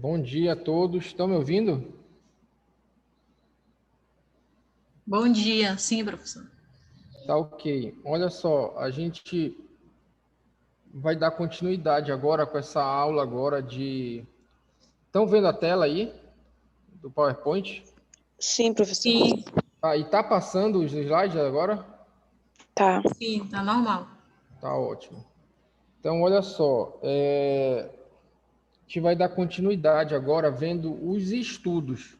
Bom dia a todos. Estão me ouvindo? Bom dia, sim, professor. Tá ok. Olha só, a gente vai dar continuidade agora com essa aula agora de... Estão vendo a tela aí do PowerPoint? Sim, professor. Sim, E tá passando os slides agora? Tá. sim, tá normal. Tá ótimo. Então, olha só, a gente vai dar continuidade agora vendo os estudos.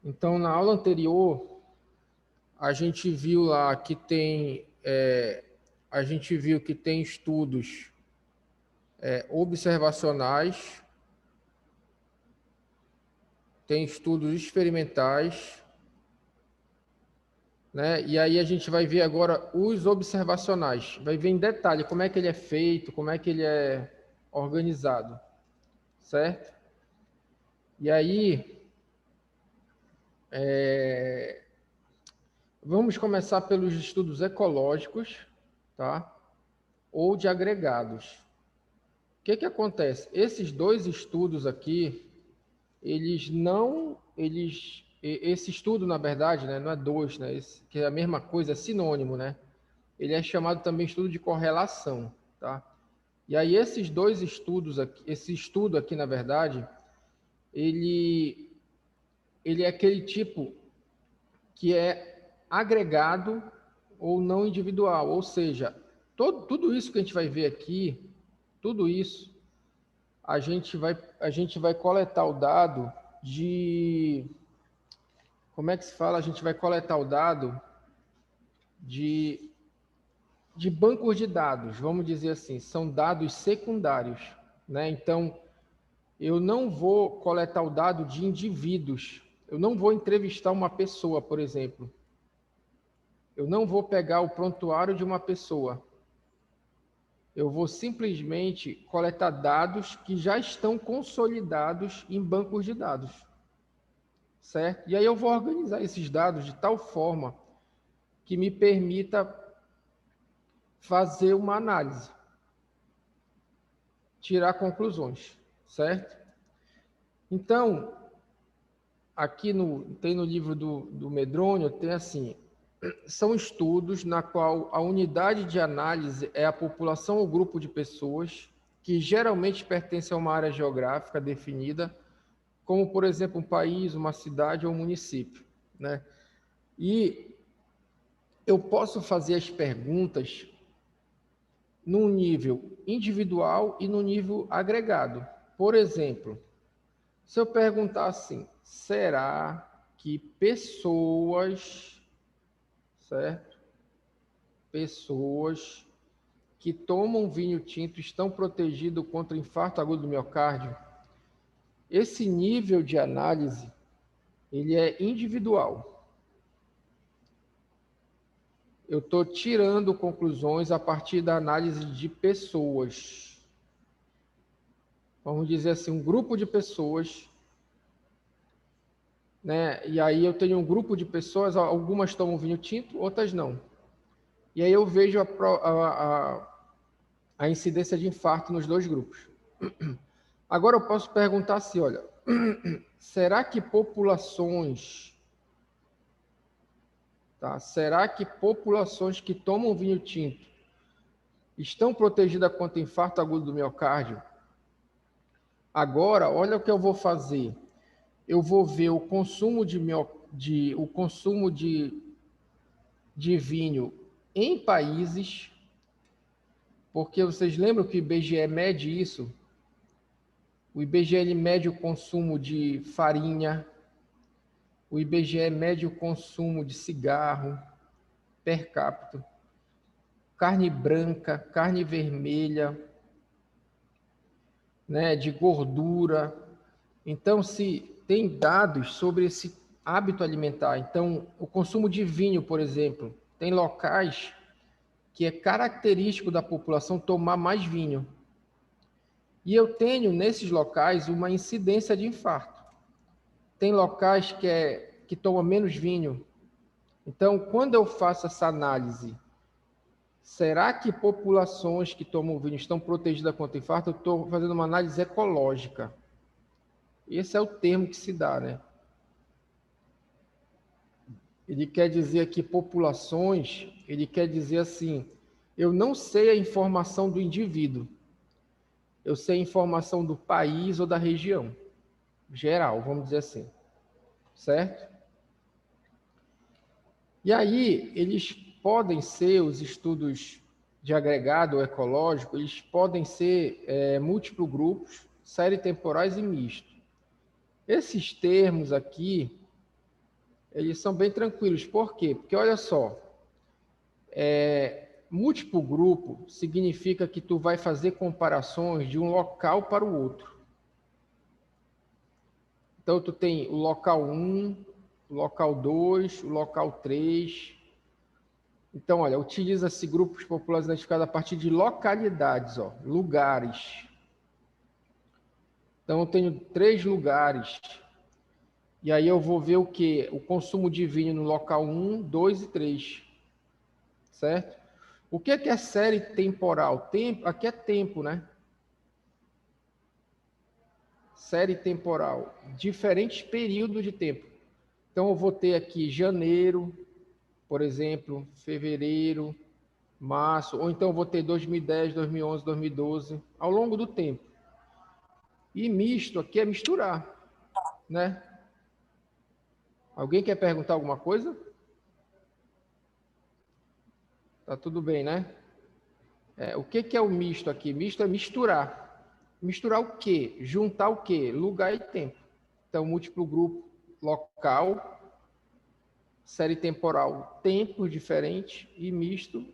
Então, na aula anterior, a gente viu lá que a gente viu que tem estudos observacionais, tem estudos experimentais, né? E aí a gente vai ver agora os observacionais, vai ver em detalhe como é que ele é feito, como é que ele é organizado, certo? E aí, vamos começar pelos estudos ecológicos, tá? Ou de agregados. O que que acontece? Esses dois estudos aqui, esse estudo, na verdade, né, não é dois, né, que é a mesma coisa, é sinônimo, né? Ele é chamado também estudo de correlação, tá? E aí esses dois estudos aqui, esse estudo aqui, na verdade, ele, ele é aquele tipo que é agregado ou não individual, ou seja, tudo isso que a gente vai ver aqui, tudo isso, a gente vai coletar o dado de como é que se fala? A gente vai coletar o dado de, de bancos de dados, vamos dizer assim, são dados secundários, né? Então, eu não vou coletar o dado de indivíduos, eu não vou entrevistar uma pessoa, por exemplo. Eu não vou pegar o prontuário de uma pessoa. Eu vou simplesmente coletar dados que já estão consolidados em bancos de dados, certo? E aí eu vou organizar esses dados de tal forma que me permita fazer uma análise, tirar conclusões, certo? Então, aqui tem no livro do Medrônio, tem assim, são estudos na qual a unidade de análise é a população ou grupo de pessoas que geralmente pertence a uma área geográfica definida, como, por exemplo, um país, uma cidade ou um município, né? E eu posso fazer as perguntas no nível individual e no nível agregado. Por exemplo, se eu perguntar assim, será que pessoas, certo? Pessoas que tomam vinho tinto estão protegidas contra infarto agudo do miocárdio? Esse nível de análise, ele é individual. Eu estou tirando conclusões a partir da análise de pessoas. Vamos dizer assim, um grupo de pessoas, né? E aí eu tenho um grupo de pessoas, algumas tomam vinho tinto, outras não. E aí eu vejo a incidência de infarto nos dois grupos. Agora eu posso perguntar assim, olha, será que populações, tá? Será que populações que tomam vinho tinto estão protegidas contra infarto agudo do miocárdio? Agora, olha o que eu vou fazer. Eu vou ver o consumo de vinho em países, porque vocês lembram que o IBGE mede isso? O IBGE ele mede o consumo de farinha, o IBGE mede o consumo de cigarro per capita, carne branca, carne vermelha, né, de gordura. Então, se tem dados sobre esse hábito alimentar, então, o consumo de vinho, por exemplo, tem locais que é característico da população tomar mais vinho. E eu tenho, nesses locais, uma incidência de infarto. Tem locais que tomam menos vinho. Então, quando eu faço essa análise, será que populações que tomam vinho estão protegidas contra infarto? Eu estou fazendo uma análise ecológica. Esse é o termo que se dá, né? Ele quer dizer aqui populações, ele quer dizer assim, eu não sei a informação do indivíduo, eu sei a informação do país ou da região, geral, vamos dizer assim, certo? E aí, eles podem ser, os estudos de agregado ou ecológico, eles podem ser múltiplos grupos, série temporais e misto. Esses termos aqui, eles são bem tranquilos. Por quê? Porque, olha só, múltiplo grupo significa que tu vai fazer comparações de um local para o outro. Então, tu tem o local 1, o local 2, o local 3. Então, olha, utiliza-se grupos populares identificados a partir de localidades, ó, lugares. Então, eu tenho 3 lugares. E aí eu vou ver o quê? O consumo de vinho no local 1, 2 e 3. Certo? O que é série temporal? Tempo, aqui é tempo, né? Série temporal. Diferentes períodos de tempo. Então, eu vou ter aqui janeiro, por exemplo, fevereiro, março, ou então eu vou ter 2010, 2011, 2012, ao longo do tempo. E misto aqui é misturar, né? Alguém quer perguntar alguma coisa? Tá tudo bem, né? O que é o misto aqui? Misto é misturar. Misturar o quê? Juntar o quê? Lugar e tempo. Então, múltiplo grupo local, série temporal, tempos diferentes e misto,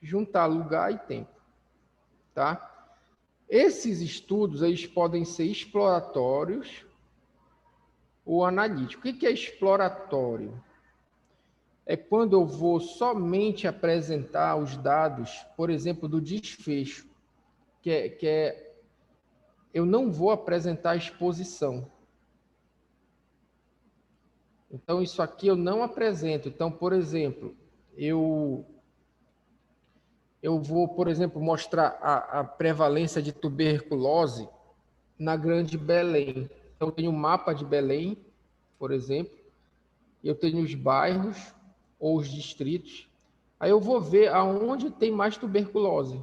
juntar lugar e tempo. Tá? Esses estudos eles podem ser exploratórios ou analíticos. O que é exploratório? É quando eu vou somente apresentar os dados, por exemplo, do desfecho, eu não vou apresentar a exposição. Então, isso aqui eu não apresento. Então, por exemplo, eu vou, por exemplo, mostrar a prevalência de tuberculose na Grande Belém. Então, eu tenho um mapa de Belém, por exemplo, eu tenho os bairros ou os distritos. Aí eu vou ver aonde tem mais tuberculose.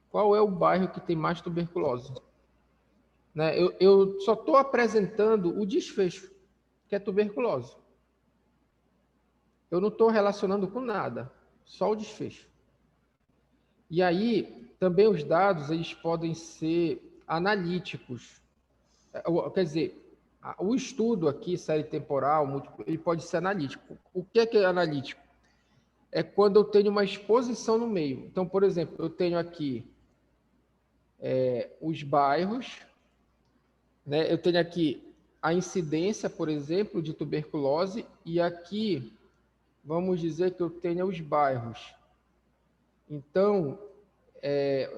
Qual é o bairro que tem mais tuberculose? Né? Eu só estou apresentando o desfecho, que é tuberculose. Eu não estou relacionando com nada, só o desfecho. E aí, também os dados eles podem ser analíticos. Quer dizer, o estudo aqui, série temporal, múltiplo, ele pode ser analítico. O que é analítico? É quando eu tenho uma exposição no meio. Então, por exemplo, eu tenho aqui os bairros, né? Eu tenho aqui a incidência, por exemplo, de tuberculose, e aqui, vamos dizer que eu tenho os bairros. Então,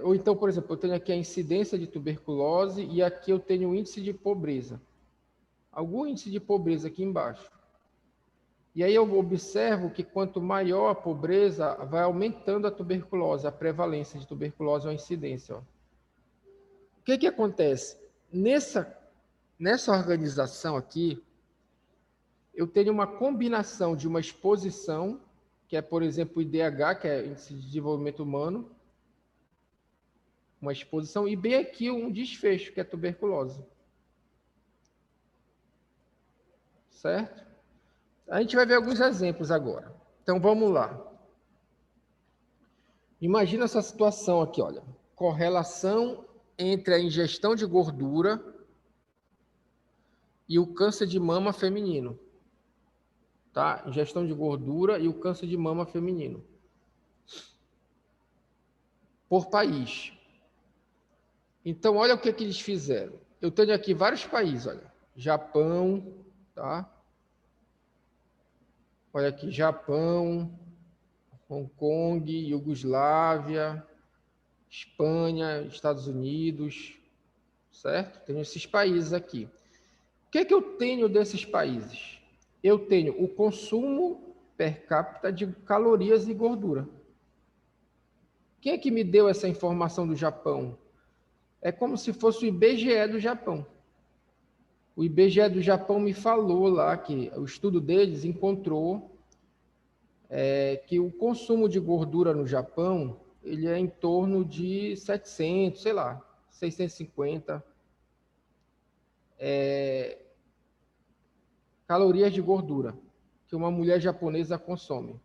ou então, por exemplo, eu tenho aqui a incidência de tuberculose e aqui eu tenho o índice de pobreza. Algum índice de pobreza aqui embaixo. E aí eu observo que quanto maior a pobreza, vai aumentando a tuberculose, a prevalência de tuberculose ou a incidência. Ó. O que acontece? Nessa organização aqui, eu tenho uma combinação de uma exposição, que é, por exemplo, o IDH, que é Índice de Desenvolvimento Humano, uma exposição, e bem aqui um desfecho, que é tuberculose. Certo? A gente vai ver alguns exemplos agora. Então, vamos lá. Imagina essa situação aqui, olha. Correlação entre a ingestão de gordura e o câncer de mama feminino. Tá? Ingestão de gordura e o câncer de mama feminino. Por país. Então, olha o que eles fizeram. Eu tenho aqui vários países, olha. Japão, tá? Olha aqui, Japão, Hong Kong, Iugoslávia, Espanha, Estados Unidos, certo? Tenho esses países aqui. O que eu tenho desses países? Eu tenho o consumo per capita de calorias e gordura. Quem é que me deu essa informação do Japão? É como se fosse o IBGE do Japão. O IBGE do Japão me falou lá que o estudo deles encontrou que o consumo de gordura no Japão ele é em torno de 700, sei lá, 650 calorias de gordura que uma mulher japonesa consome.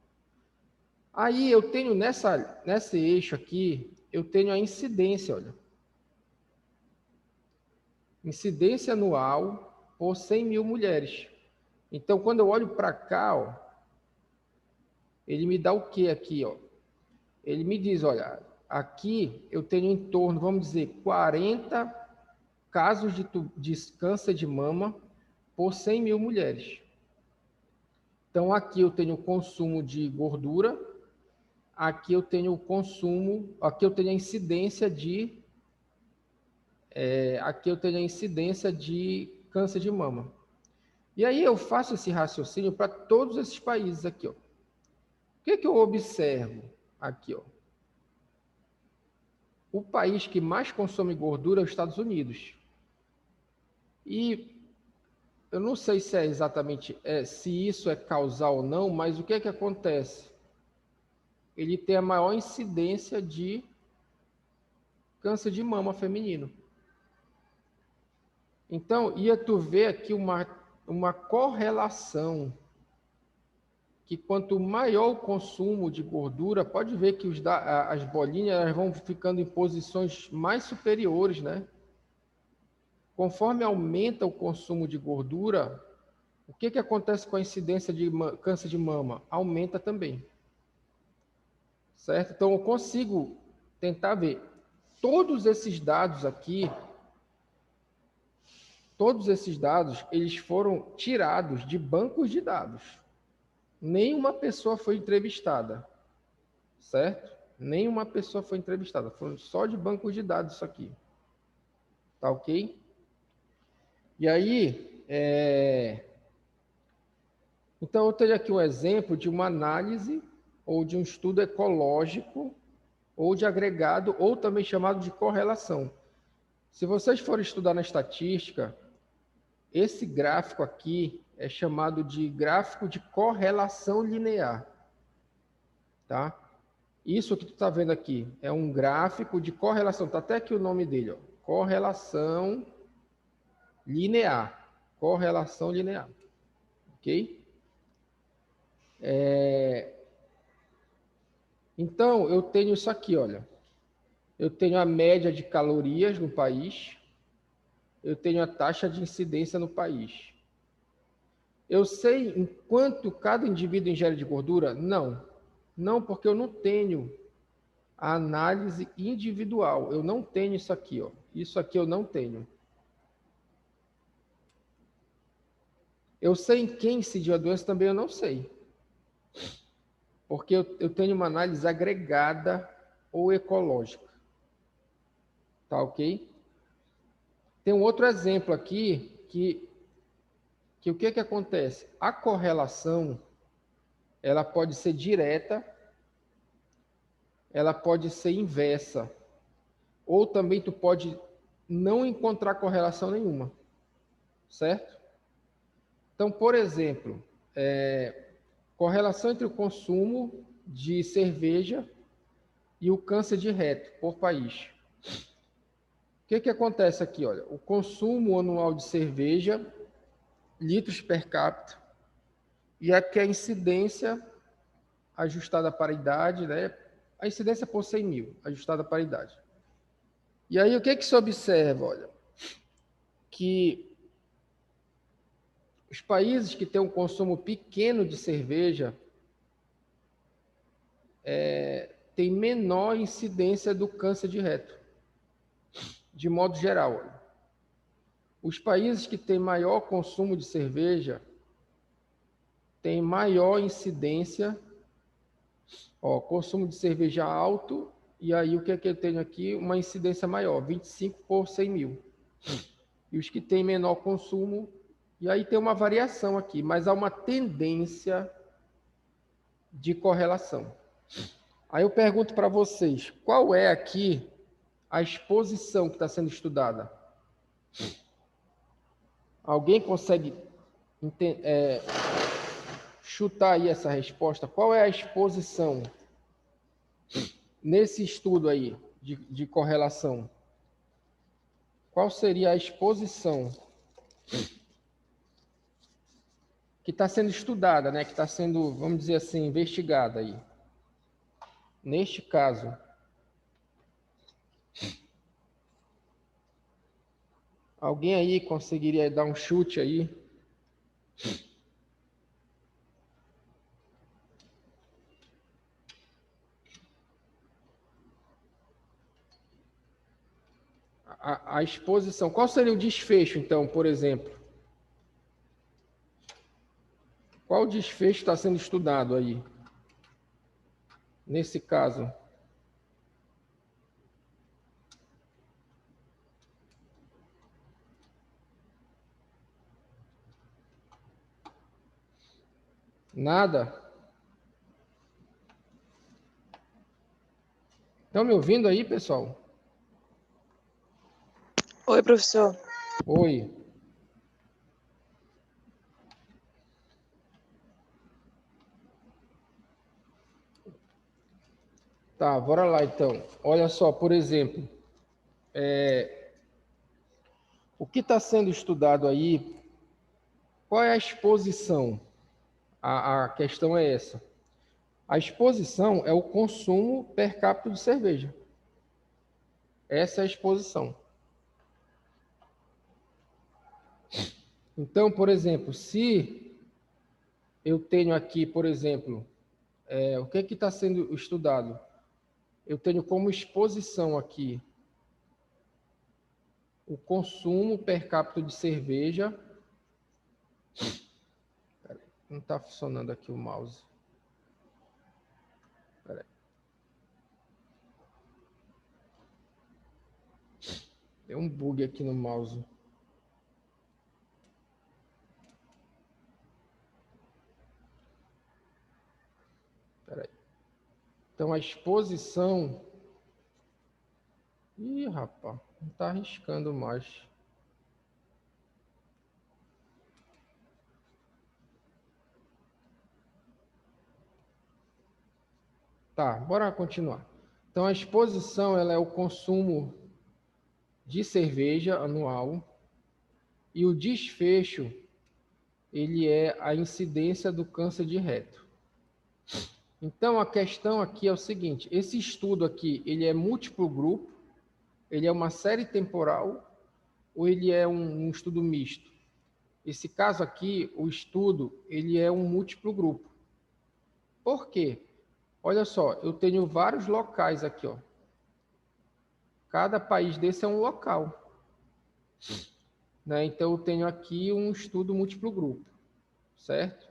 Aí eu tenho nesse eixo aqui, eu tenho a incidência, olha. Incidência anual por 100 mil mulheres. Então, quando eu olho para cá, ó, ele me dá o que aqui, ó? Ele me diz, olha, aqui eu tenho em torno, vamos dizer, 40 casos de câncer de mama por 100 mil mulheres. Então, aqui eu tenho o consumo de gordura, aqui eu tenho o consumo, aqui eu tenho a incidência de câncer de mama. E aí eu faço esse raciocínio para todos esses países aqui, ó. O que eu observo aqui, ó? O país que mais consome gordura é os Estados Unidos. E eu não sei se é exatamente se isso é causal ou não, mas o que acontece? Ele tem a maior incidência de câncer de mama feminino. Então, tu vê aqui uma correlação que quanto maior o consumo de gordura, pode ver que as bolinhas elas vão ficando em posições mais superiores, né? Conforme aumenta o consumo de gordura, o que acontece com a incidência de câncer de mama? Aumenta também. Certo? Então, eu consigo tentar ver. Todos esses dados aqui, eles foram tirados de bancos de dados. Nenhuma pessoa foi entrevistada, certo? Nenhuma pessoa foi entrevistada. Foram só de bancos de dados isso aqui. Tá ok? E aí, então eu tenho aqui um exemplo de uma análise ou de um estudo ecológico ou de agregado ou também chamado de correlação. Se vocês forem estudar na estatística, esse gráfico aqui é chamado de gráfico de correlação linear, tá? Isso que tu está vendo aqui é um gráfico de correlação, tá até aqui o nome dele, ó, correlação linear, ok? Então, eu tenho isso aqui, olha, eu tenho a média de calorias no país, eu tenho a taxa de incidência no país. Eu sei em quanto cada indivíduo ingere de gordura? Não. Não, porque eu não tenho a análise individual. Eu não tenho isso aqui, ó. Isso aqui eu não tenho. Eu sei em quem incidiu a doença também eu não sei. Porque eu tenho uma análise agregada ou ecológica. Tá ok? Tem um outro exemplo aqui que o que acontece? A correlação, ela pode ser direta, ela pode ser inversa, ou também tu pode não encontrar correlação nenhuma, certo? Então, por exemplo, correlação entre o consumo de cerveja e o câncer de reto por país. O que acontece aqui? Olha, o consumo anual de cerveja, litros per capita, e aqui a incidência ajustada para a idade, né? A incidência por 100 mil, ajustada para a idade. E aí, o que se observa? Olha, que os países que têm um consumo pequeno de cerveja têm menor incidência do câncer de reto, de modo geral. Olha. Os países que têm maior consumo de cerveja têm maior incidência, consumo de cerveja alto, e aí o que eu tenho aqui? Uma incidência maior, 25 por 100 mil. E os que têm menor consumo, e aí tem uma variação aqui, mas há uma tendência de correlação. Aí eu pergunto para vocês, qual é aqui a exposição que está sendo estudada? Alguém consegue chutar aí essa resposta? Qual é a exposição nesse estudo aí de correlação? Qual seria a exposição que está sendo estudada, né? Que está sendo, vamos dizer assim, investigada aí? Neste caso, alguém aí conseguiria dar um chute aí? A exposição. Qual seria o desfecho, então, por exemplo? Qual desfecho está sendo estudado aí? Nesse caso. Nada? Estão me ouvindo aí, pessoal? Oi, professor. Oi. Tá, bora lá então. Olha só, por exemplo, o que está sendo estudado aí, qual é a exposição? A questão é essa. A exposição é o consumo per capita de cerveja. Essa é a exposição. Então, por exemplo, se eu tenho aqui, por exemplo, o que está sendo estudado? Eu tenho como exposição aqui o consumo per capita de cerveja. Peraí, não está funcionando aqui o mouse. Peraí. Tem um bug aqui no mouse. Peraí. Então, a exposição... Ih, rapaz, não está arriscando mais. Tá, bora continuar. Então, a exposição ela é o consumo de cerveja anual e o desfecho ele é a incidência do câncer de reto. Então, a questão aqui é o seguinte, esse estudo aqui, ele é múltiplo grupo, ele é uma série temporal ou ele é um estudo misto? Esse caso aqui, o estudo, ele é um múltiplo grupo. Por quê? Olha só, eu tenho vários locais aqui, ó. Cada país desse é um local, né? Então, eu tenho aqui um estudo múltiplo grupo, certo?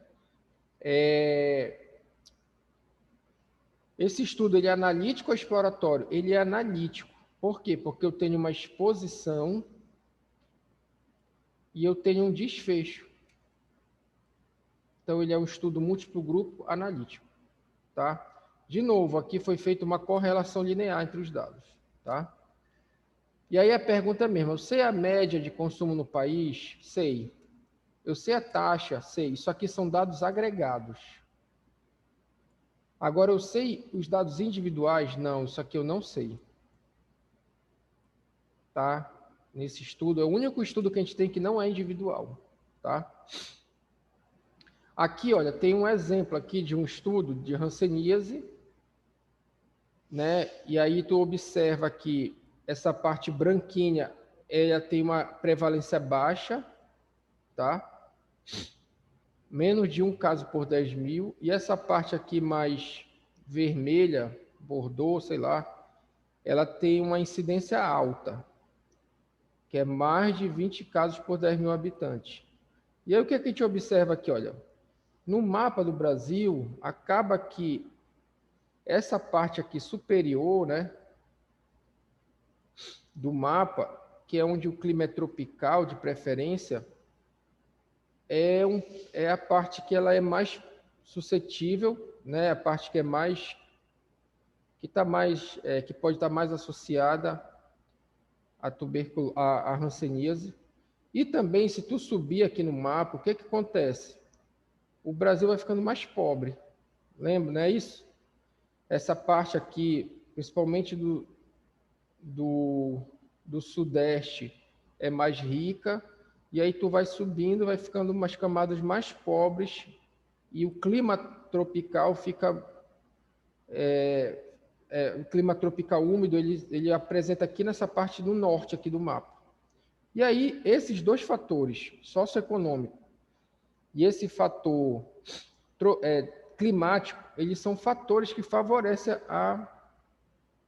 Esse estudo, ele é analítico ou exploratório? Ele é analítico. Por quê? Porque eu tenho uma exposição e eu tenho um desfecho. Então, ele é um estudo múltiplo grupo analítico, tá? De novo, aqui foi feita uma correlação linear entre os dados, tá? E aí a pergunta é mesmo, eu sei a média de consumo no país? Sei. Eu sei a taxa? Sei. Isso aqui são dados agregados. Agora, eu sei os dados individuais? Não, isso aqui eu não sei. Tá? Nesse estudo, é o único estudo que a gente tem que não é individual, tá? Aqui, olha, tem um exemplo aqui de um estudo de hanseníase, né? E aí tu observa que essa parte branquinha, ela tem uma prevalência baixa, tá? Menos de um caso por 10 mil. E essa parte aqui mais vermelha, bordô, sei lá, ela tem uma incidência alta, que é mais de 20 casos por 10 mil habitantes. E aí o que a gente observa aqui, olha, no mapa do Brasil, acaba que essa parte aqui superior, né, do mapa, que é onde o clima é tropical de preferência, é a parte que ela é mais suscetível, né, a parte que é mais que pode estar mais associada à hanseníase. E também, se tu subir aqui no mapa, o que que acontece? O Brasil vai ficando mais pobre. Lembra, não é isso? Essa parte aqui, principalmente do Sudeste, é mais rica, e aí tu vai subindo, vai ficando umas camadas mais pobres, e o clima tropical fica... o clima tropical úmido, ele apresenta aqui nessa parte do norte aqui do mapa. E aí, esses dois fatores, socioeconômico e esse fator climático, eles são fatores que favorecem a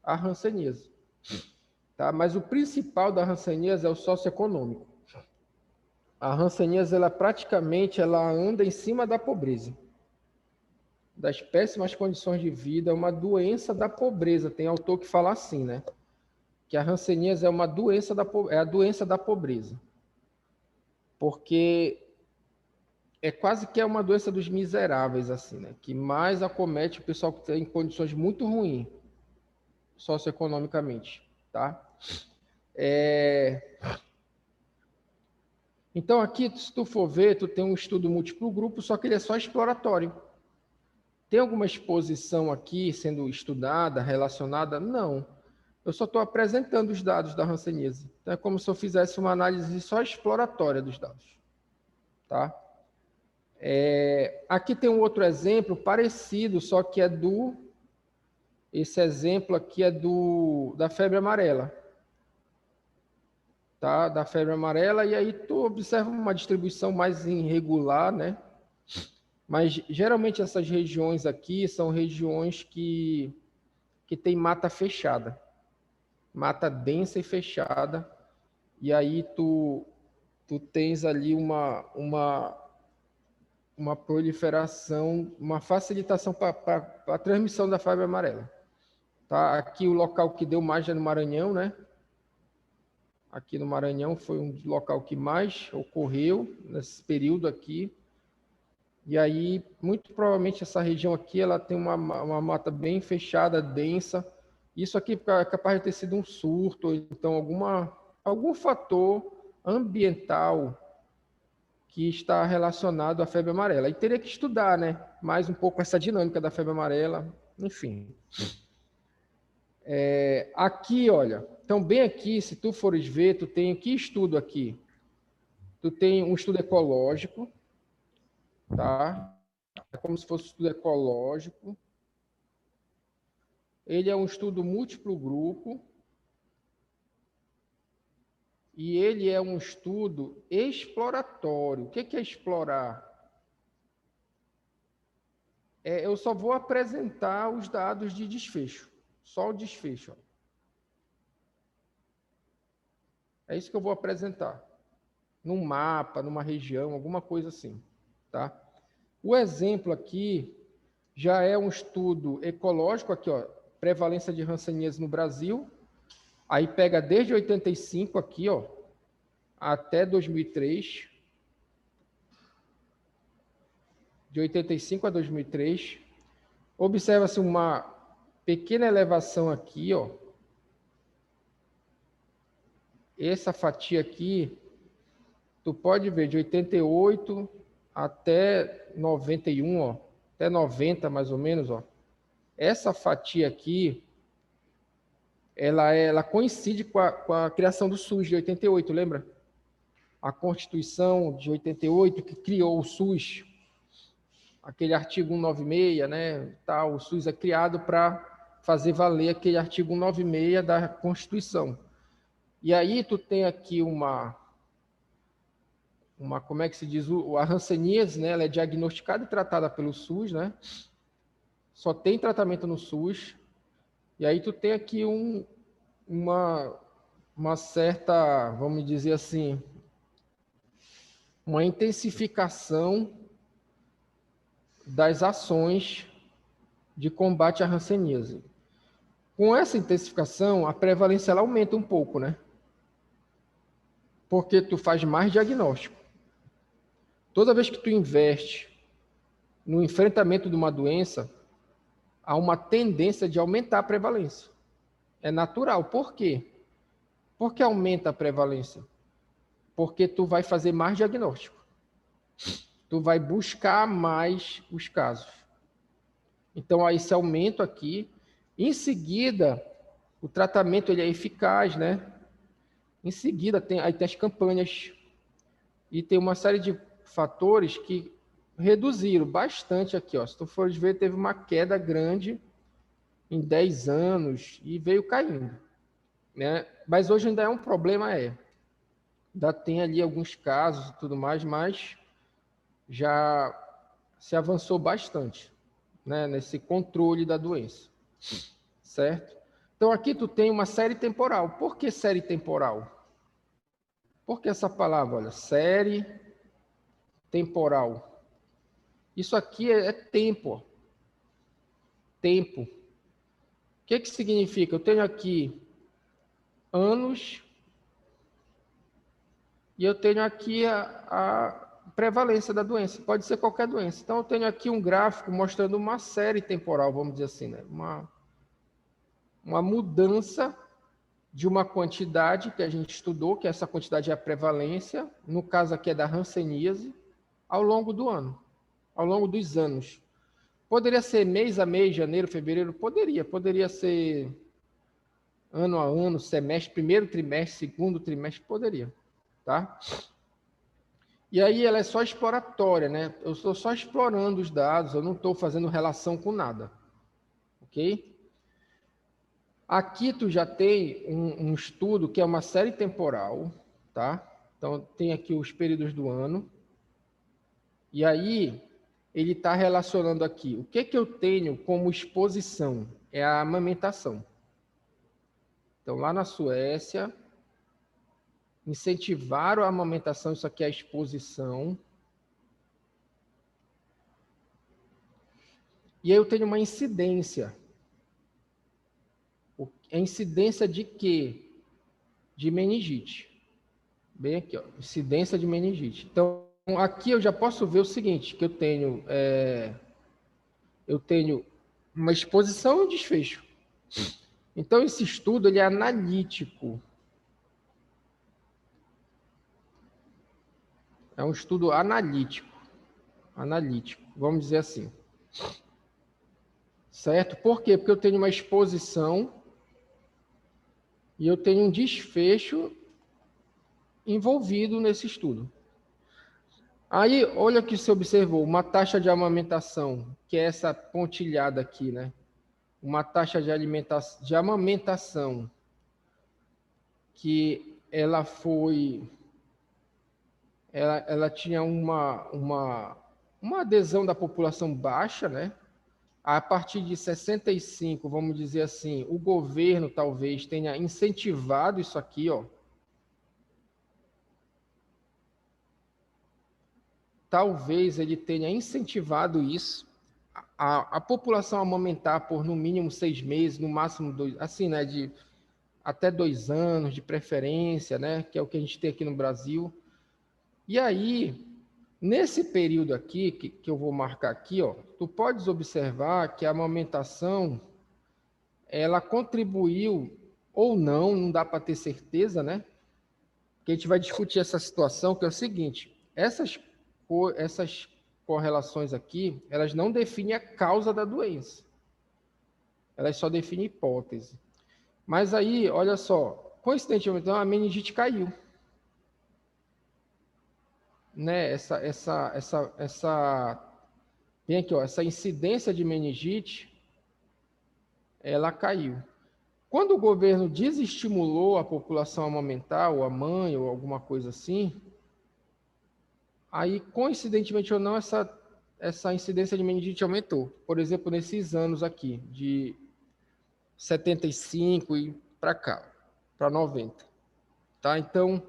hanseníase. Tá? Mas o principal da hanseníase é o socioeconômico. A hanseníase, ela praticamente anda em cima da pobreza, das péssimas condições de vida, é uma doença da pobreza. Tem autor que fala assim, né? Que a hanseníase é uma doença a doença da pobreza. Porque quase que é uma doença dos miseráveis, assim, né? Que mais acomete o pessoal que tem condições muito ruins, socioeconomicamente, tá? Então, aqui, se tu for ver, tu tem um estudo múltiplo grupo, só que ele é só exploratório. Tem alguma exposição aqui sendo estudada, relacionada? Não. Eu só estou apresentando os dados da hanseníase. Então, é como se eu fizesse uma análise só exploratória dos dados. Tá? Aqui tem um outro exemplo parecido, só que esse exemplo aqui é da febre amarela. Tá? Da febre amarela, e aí tu observa uma distribuição mais irregular, né? Mas, geralmente, essas regiões aqui são regiões que tem mata fechada. Mata densa e fechada, e aí tu tens ali uma proliferação, uma facilitação para a transmissão da febre amarela. Tá? Aqui o local que deu mais é no Maranhão, né? Aqui no Maranhão foi um local que mais ocorreu nesse período aqui. E aí, muito provavelmente, essa região aqui ela tem uma mata bem fechada, densa. Isso aqui é capaz de ter sido um surto, ou então algum fator ambiental que está relacionado à febre amarela. E teria que estudar, né? Mais um pouco essa dinâmica da febre amarela, enfim. Aqui, olha, então bem aqui, se tu fores ver, tu tem que estudo aqui? Tu tem um estudo ecológico, tá? É como se fosse um estudo ecológico. Ele é um estudo múltiplo grupo. E ele é um estudo exploratório. O que é explorar? Eu só vou apresentar os dados de desfecho. Só o desfecho. É isso que eu vou apresentar. Num mapa, numa região, alguma coisa assim. Tá? O exemplo aqui já é um estudo ecológico, aqui, ó, prevalência de hanseníase no Brasil. Aí pega desde 85 aqui, ó, até 2003. De 85 a 2003. Observa-se uma pequena elevação aqui, ó. Essa fatia aqui, tu pode ver de 88 até 91, ó, até 90 mais ou menos, ó. Essa fatia aqui, ela coincide com a criação do SUS de 88, lembra? A Constituição de 88 que criou o SUS, aquele artigo 196, né? Tal, o SUS é criado para fazer valer aquele artigo 196 da Constituição. E aí tu tem aqui como é que se diz, a hanseníase, né? Ela é diagnosticada e tratada pelo SUS, né? Só tem tratamento no SUS. E aí tu tem aqui uma certa, vamos dizer assim, uma intensificação das ações de combate à hanseníase. Com essa intensificação, a prevalência ela aumenta um pouco, né? Porque tu faz mais diagnóstico. Toda vez que tu investe no enfrentamento de uma doença, há uma tendência de aumentar a prevalência. É natural. Por quê? Porque aumenta a prevalência. porque tu vai fazer mais diagnóstico. Tu vai buscar mais os casos. Então, há esse aumento aqui. Em seguida, o tratamento ele é eficaz, né? Em seguida, aí tem as campanhas. E tem uma série de fatores que reduziram bastante aqui. Ó. Se tu for ver, teve uma queda grande em 10 anos e veio caindo. Né? Mas hoje ainda é um problema, ainda tem ali alguns casos e tudo mais, mas já se avançou bastante, né, nesse controle da doença, certo? Então aqui tu tem uma série temporal. Por que série temporal? Por que essa palavra, olha, série temporal? Isso aqui é tempo, ó. Tempo. O que significa? Eu tenho aqui anos e eu tenho aqui a prevalência da doença. Pode ser qualquer doença. Então, eu tenho aqui um gráfico mostrando uma série temporal, vamos dizer assim, né? Uma mudança de uma quantidade que a gente estudou, que essa quantidade é a prevalência, no caso aqui é da hanseníase, ao longo do ano, ao longo dos anos. Poderia ser mês a mês, janeiro, fevereiro? Poderia ser ano a ano, semestre, primeiro trimestre, segundo trimestre, poderia, tá? E aí ela é só exploratória, né? Eu estou só explorando os dados, eu não estou fazendo relação com nada, ok? Aqui tu já tem um estudo que é uma série temporal, tá? Então tem aqui os períodos do ano, e aí ele está relacionando aqui. O que eu tenho como exposição? É a amamentação. Então lá na Suécia, incentivaram a amamentação, isso aqui é a exposição. E aí eu tenho uma incidência. A incidência de quê? De meningite. Bem aqui, ó, incidência de meningite. Então, aqui eu já posso ver o seguinte, que eu tenho uma exposição e um desfecho. Então, esse estudo ele é analítico. É um estudo analítico. Analítico, vamos dizer assim. Certo? Por quê? Porque eu tenho uma exposição e eu tenho um desfecho envolvido nesse estudo. Aí, olha que você observou, uma taxa de amamentação, que é essa pontilhada aqui, né? Uma taxa de amamentação que ela tinha uma adesão da população baixa, né? A partir de 65, vamos dizer assim, o governo talvez tenha incentivado isso aqui, ó. Talvez ele tenha incentivado isso, a população a amamentar por no mínimo 6 meses, no máximo 2, assim, né, de até 2 anos de preferência, né, que é o que a gente tem aqui no Brasil. E aí, nesse período aqui, que eu vou marcar aqui, ó, tu podes observar que a amamentação, ela contribuiu ou não dá para ter certeza, né? Que a gente vai discutir essa situação, que é o seguinte, essas correlações aqui, elas não definem a causa da doença. Elas só definem hipótese. Mas aí, olha só, coincidentemente, a meningite caiu. Né? Tem aqui, ó, essa incidência de meningite, ela caiu. Quando o governo desestimulou a população a amamentar, ou a mãe, ou alguma coisa assim, aí, coincidentemente ou não, essa incidência de meningite aumentou. Por exemplo, nesses anos aqui, de 75 e para cá, para 90. Tá? Então,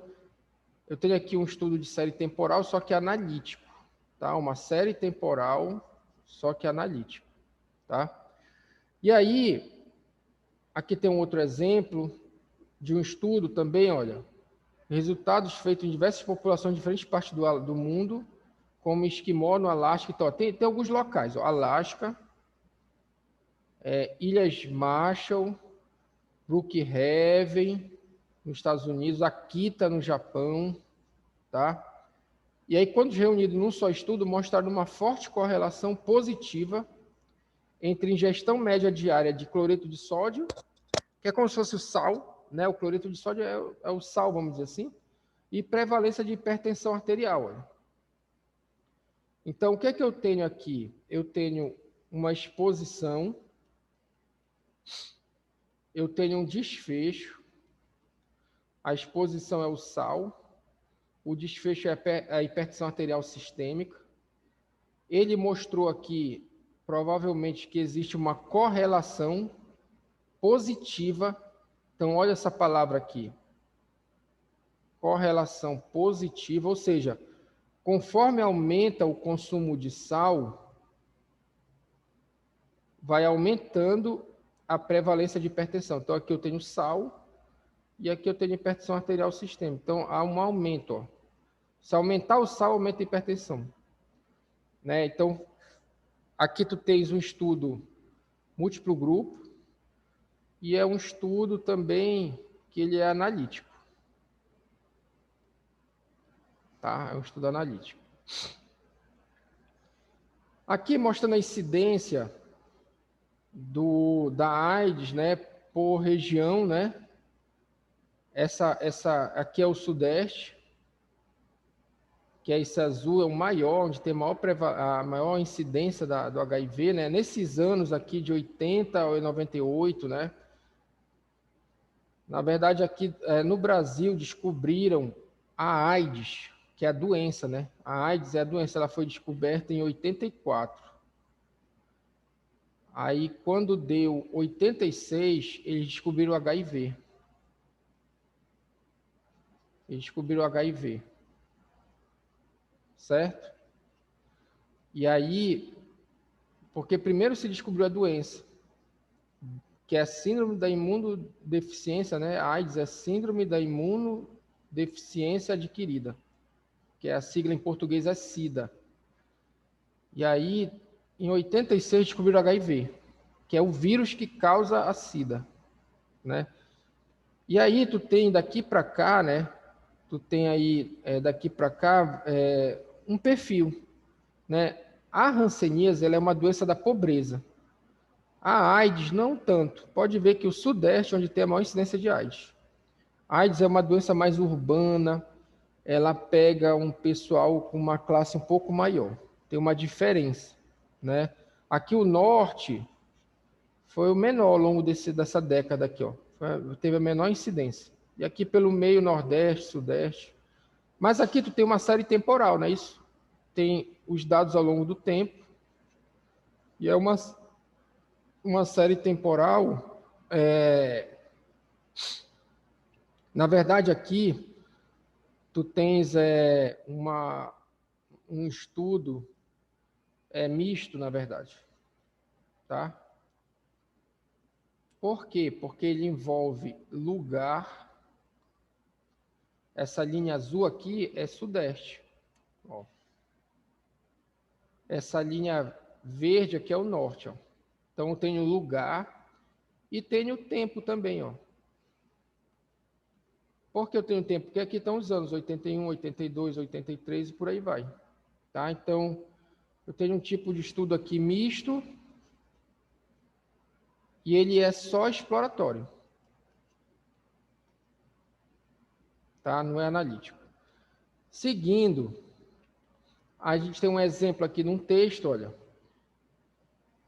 eu tenho aqui um estudo de série temporal, só que analítico. Tá? Uma série temporal, só que analítico. Tá? E aí, aqui tem um outro exemplo de um estudo também, olha, resultados feitos em diversas populações de diferentes partes do mundo, como Esquimó, no Alasca. Então, tem alguns locais, ó, Alasca, Ilhas Marshall, Brookhaven, nos Estados Unidos, Akita, no Japão, tá? E aí, quando reunido num só estudo, mostraram uma forte correlação positiva entre ingestão média diária de cloreto de sódio, que é como se fosse o sal, né? O cloreto de sódio é o sal, vamos dizer assim, e prevalência de hipertensão arterial. Olha. Então, o que é que eu tenho aqui? Eu tenho uma exposição, eu tenho um desfecho, a exposição é o sal, o desfecho é a hipertensão arterial sistêmica. Ele mostrou aqui, provavelmente, que existe uma correlação positiva. Então, olha essa palavra aqui. Correlação positiva, ou seja, conforme aumenta o consumo de sal, vai aumentando a prevalência de hipertensão. Então, aqui eu tenho sal e aqui eu tenho hipertensão arterial sistêmica. Então, há um aumento. Ó. Se aumentar o sal, aumenta a hipertensão. Né? Então, aqui tu tens um estudo múltiplo grupo e é um estudo também que ele é analítico. Tá? É um estudo analítico. Aqui mostrando a incidência da AIDS, né, por região, né? Essa aqui é o Sudeste, que é esse azul, é o maior, onde tem a maior incidência do HIV, né? Nesses anos aqui de 80 a 98, né? Na verdade, aqui no Brasil descobriram a AIDS, que é a doença, né? A AIDS é a doença, ela foi descoberta em 84. Aí, quando deu 86, eles descobriram o HIV. Eles descobriram o HIV. Certo? E aí, porque primeiro se descobriu a doença, que é a síndrome da imunodeficiência, né? A AIDS é síndrome da imunodeficiência adquirida, que a sigla em português é SIDA. E aí, em 86, descobriram o HIV, que é o vírus que causa a SIDA, né? E aí, tu tem daqui para cá, né? Tu tem aí, daqui para cá, um perfil, né? A hanseníase, ela é uma doença da pobreza. A AIDS, não tanto. Pode ver que o Sudeste é onde tem a maior incidência de AIDS. A AIDS é uma doença mais urbana, ela pega um pessoal com uma classe um pouco maior. Tem uma diferença, né? Aqui o Norte foi o menor ao longo dessa década aqui, ó. Teve a menor incidência. E aqui pelo meio, Nordeste, Sudeste. Mas aqui tu tem uma série temporal, não é isso? Tem os dados ao longo do tempo. E é uma série temporal. Na verdade, aqui tu tens um estudo misto, na verdade. Tá? Por quê? Porque ele envolve lugar. Essa linha azul aqui é Sudeste. Ó. Essa linha verde aqui é o Norte. Ó. Então, eu tenho lugar e tenho tempo também. Ó. Por que eu tenho tempo? Porque aqui estão os anos 81, 82, 83 e por aí vai. Tá? Então, eu tenho um tipo de estudo aqui misto e ele é só exploratório. Tá? Não é analítico. Seguindo, a gente tem um exemplo aqui num texto, olha.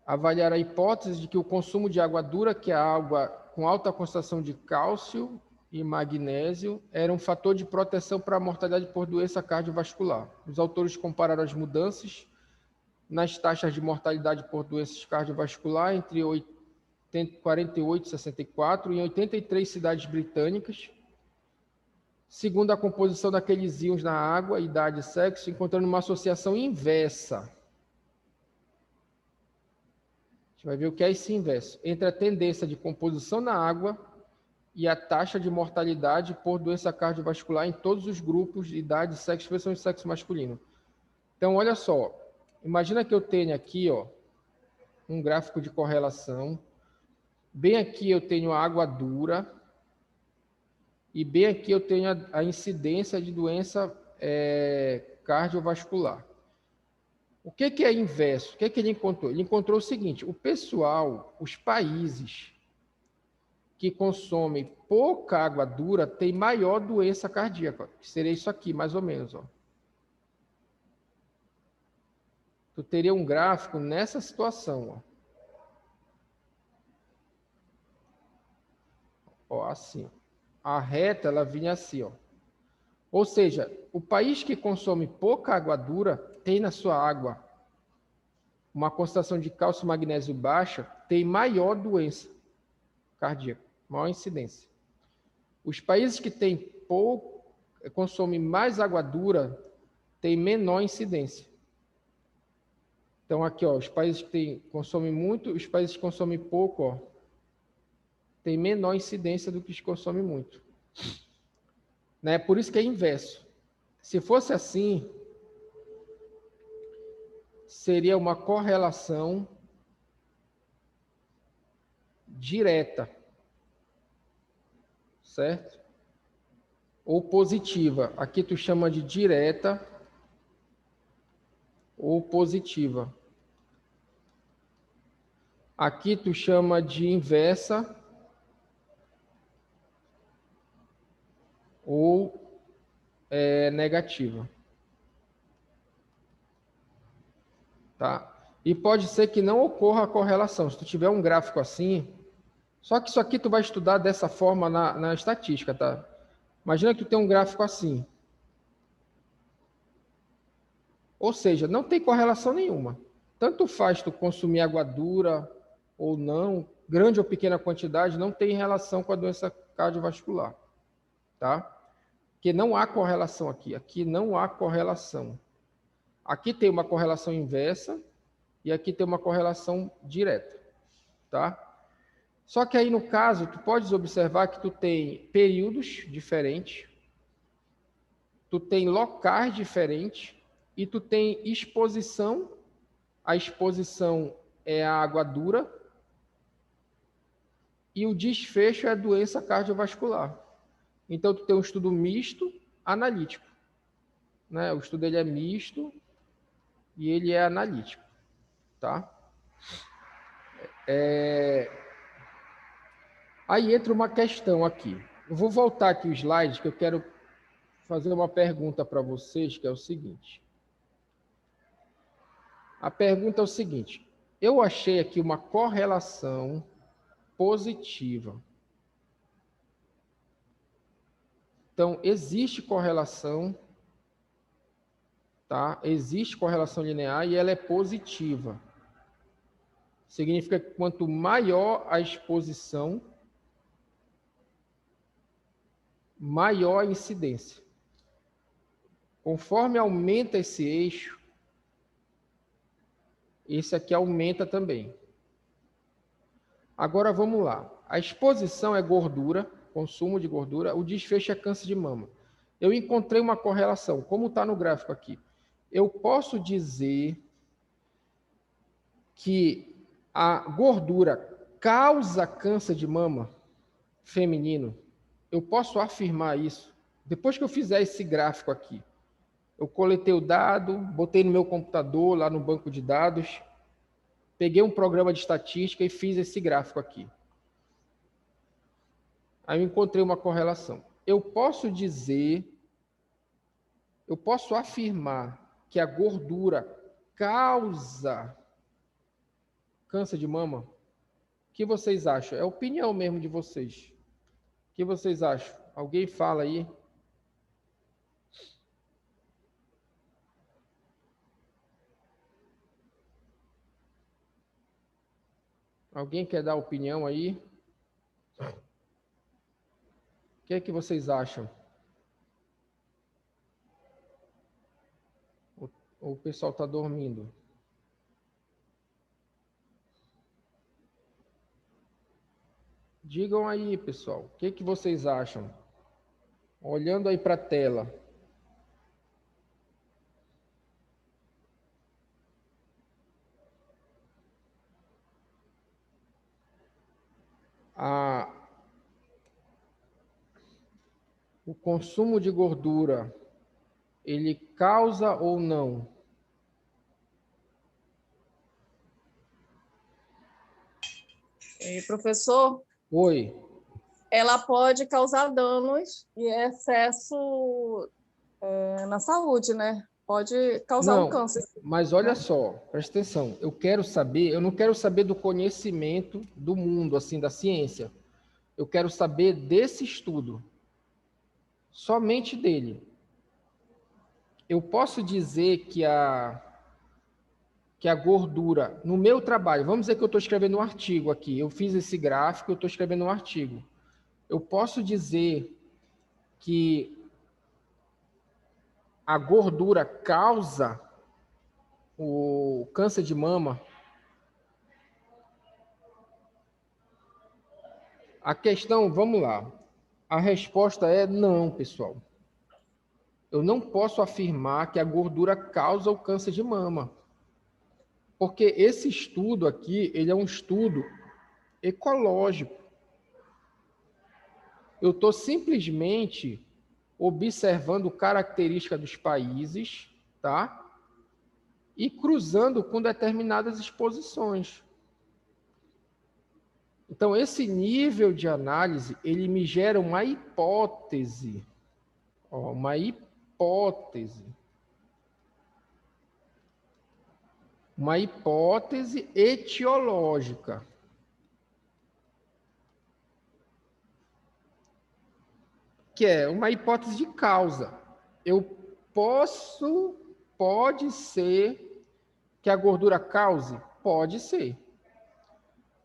Avaliar a hipótese de que o consumo de água dura, que é a água com alta concentração de cálcio e magnésio, era um fator de proteção para a mortalidade por doença cardiovascular. Os autores compararam as mudanças nas taxas de mortalidade por doenças cardiovasculares entre 48 e 64 em 83 cidades britânicas, segundo a composição daqueles íons na água, idade e sexo, encontrando uma associação inversa. A gente vai ver o que é esse inverso. Entre a tendência de composição na água e a taxa de mortalidade por doença cardiovascular em todos os grupos de idade, sexo, expressão de sexo masculino. Então, olha só. Imagina que eu tenho aqui, ó, um gráfico de correlação. Bem aqui eu tenho a água dura. E bem aqui eu tenho a incidência de doença cardiovascular. O que é inverso? O que ele encontrou? Ele encontrou o seguinte: o pessoal, os países que consomem pouca água dura têm maior doença cardíaca, que seria isso aqui, mais ou menos. Ó. Tu teria um gráfico nessa situação. Ó, assim. A reta, ela vinha assim, ó. Ou seja, o país que consome pouca água dura tem na sua água uma concentração de cálcio e magnésio baixa, tem maior doença cardíaca, maior incidência. Os países que têm pouco, consomem mais água dura, têm menor incidência. Então aqui, ó, os países que consomem muito, os países que consomem pouco, ó, têm menor incidência do que os que consomem muito. Né? Por isso que é inverso. Se fosse assim, seria uma correlação direta, certo? Ou positiva. Aqui tu chama de direta ou positiva. Aqui tu chama de inversa ou negativa. Tá? E pode ser que não ocorra a correlação. Se tu tiver um gráfico assim, só que isso aqui tu vai estudar dessa forma na estatística, tá? Imagina que tu tem um gráfico assim. Ou seja, não tem correlação nenhuma. Tanto faz tu consumir água dura ou não, grande ou pequena quantidade, não tem relação com a doença cardiovascular, tá? Porque não há correlação aqui. Aqui não há correlação. Aqui tem uma correlação inversa e aqui tem uma correlação direta, tá? Só que aí no caso, tu podes observar que tu tem períodos diferentes, tu tem locais diferentes e tu tem exposição. A exposição é a água dura e o desfecho é a doença cardiovascular. Então tu tem um estudo misto analítico, né? O estudo ele é misto e ele é analítico, tá? Aí entra uma questão aqui. Eu vou voltar aqui o slide que eu quero fazer uma pergunta para vocês, que é o seguinte. A pergunta é o seguinte: eu achei aqui uma correlação positiva. Então, existe correlação, tá? Existe correlação linear e ela é positiva. Significa que quanto maior a exposição, maior a incidência. Conforme aumenta esse eixo, esse aqui aumenta também. Agora vamos lá. A exposição é gordura, consumo de gordura, o desfecho é câncer de mama. Eu encontrei uma correlação, como está no gráfico aqui. Eu posso dizer que a gordura causa câncer de mama feminino. Eu posso afirmar isso. Depois que eu fizer esse gráfico aqui, eu coletei o dado, botei no meu computador, lá no banco de dados, peguei um programa de estatística e fiz esse gráfico aqui. Aí eu encontrei uma correlação. Eu posso afirmar que a gordura causa câncer de mama? O que vocês acham? É a opinião mesmo de vocês. O que vocês acham? Alguém fala aí? Alguém quer dar opinião aí? O que é que vocês acham? O pessoal está dormindo? Digam aí, pessoal, o que é que vocês acham? Olhando aí para a tela. O consumo de gordura ele causa ou não? Professor, Oi. ela pode causar danos e excesso na saúde, né? Pode causar um Não, câncer. mas olha só, presta atenção. Eu não quero saber do conhecimento do mundo, assim, da ciência. Eu quero saber desse estudo. Somente dele. Eu posso dizer que a gordura, no meu trabalho, vamos dizer que eu estou escrevendo um artigo aqui, eu fiz esse gráfico, eu estou escrevendo um artigo. Eu posso dizer que a gordura causa o câncer de mama? A questão, vamos lá. A resposta é não, pessoal. Eu não posso afirmar que a gordura causa o câncer de mama. Porque esse estudo aqui, ele é um estudo ecológico. Eu estou simplesmente observando características dos países, tá? E cruzando com determinadas exposições. Então, esse nível de análise, ele me gera uma hipótese. Ó, uma hipótese. Uma hipótese etiológica. Que é uma hipótese de causa. Pode ser que a gordura cause? Pode ser.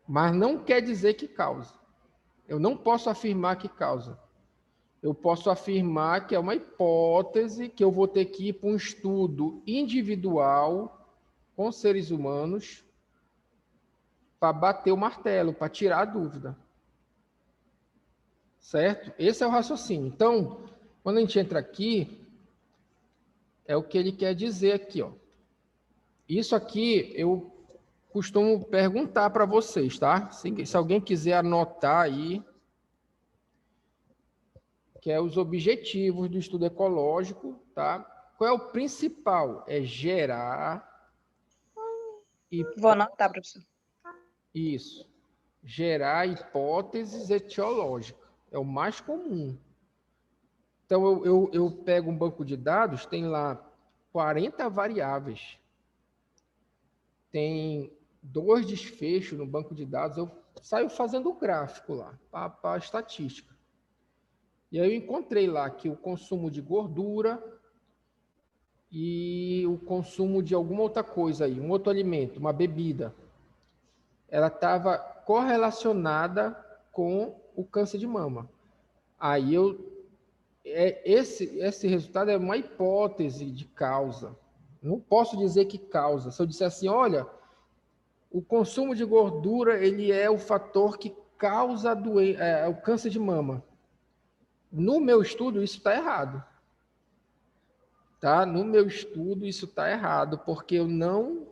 Mas não quer dizer que causa. Eu não posso afirmar que causa. Eu posso afirmar que é uma hipótese que eu vou ter que ir para um estudo individual com seres humanos para bater o martelo, para tirar a dúvida. Certo? Esse é o raciocínio. Então, quando a gente entra aqui, é o que ele quer dizer aqui, ó. Isso aqui eu costumo perguntar para vocês, tá? Se alguém quiser anotar aí, que é os objetivos do estudo ecológico, tá? Qual é o principal? É gerar e Vou anotar, professor. isso. Gerar hipóteses etiológicas. É o mais comum. Então, eu pego um banco de dados, tem lá 40 variáveis. Tem 2 desfechos no banco de dados. Eu saio fazendo o gráfico lá, para a estatística. E aí eu encontrei lá que o consumo de gordura e o consumo de alguma outra coisa aí, um outro alimento, uma bebida, ela estava correlacionada com o câncer de mama. Aí esse resultado é uma hipótese de causa. Não posso dizer que causa. Se eu disser assim, olha, o consumo de gordura ele é o fator que causa o câncer de mama. No meu estudo, isso está errado. Tá? No meu estudo, isso está errado, porque eu não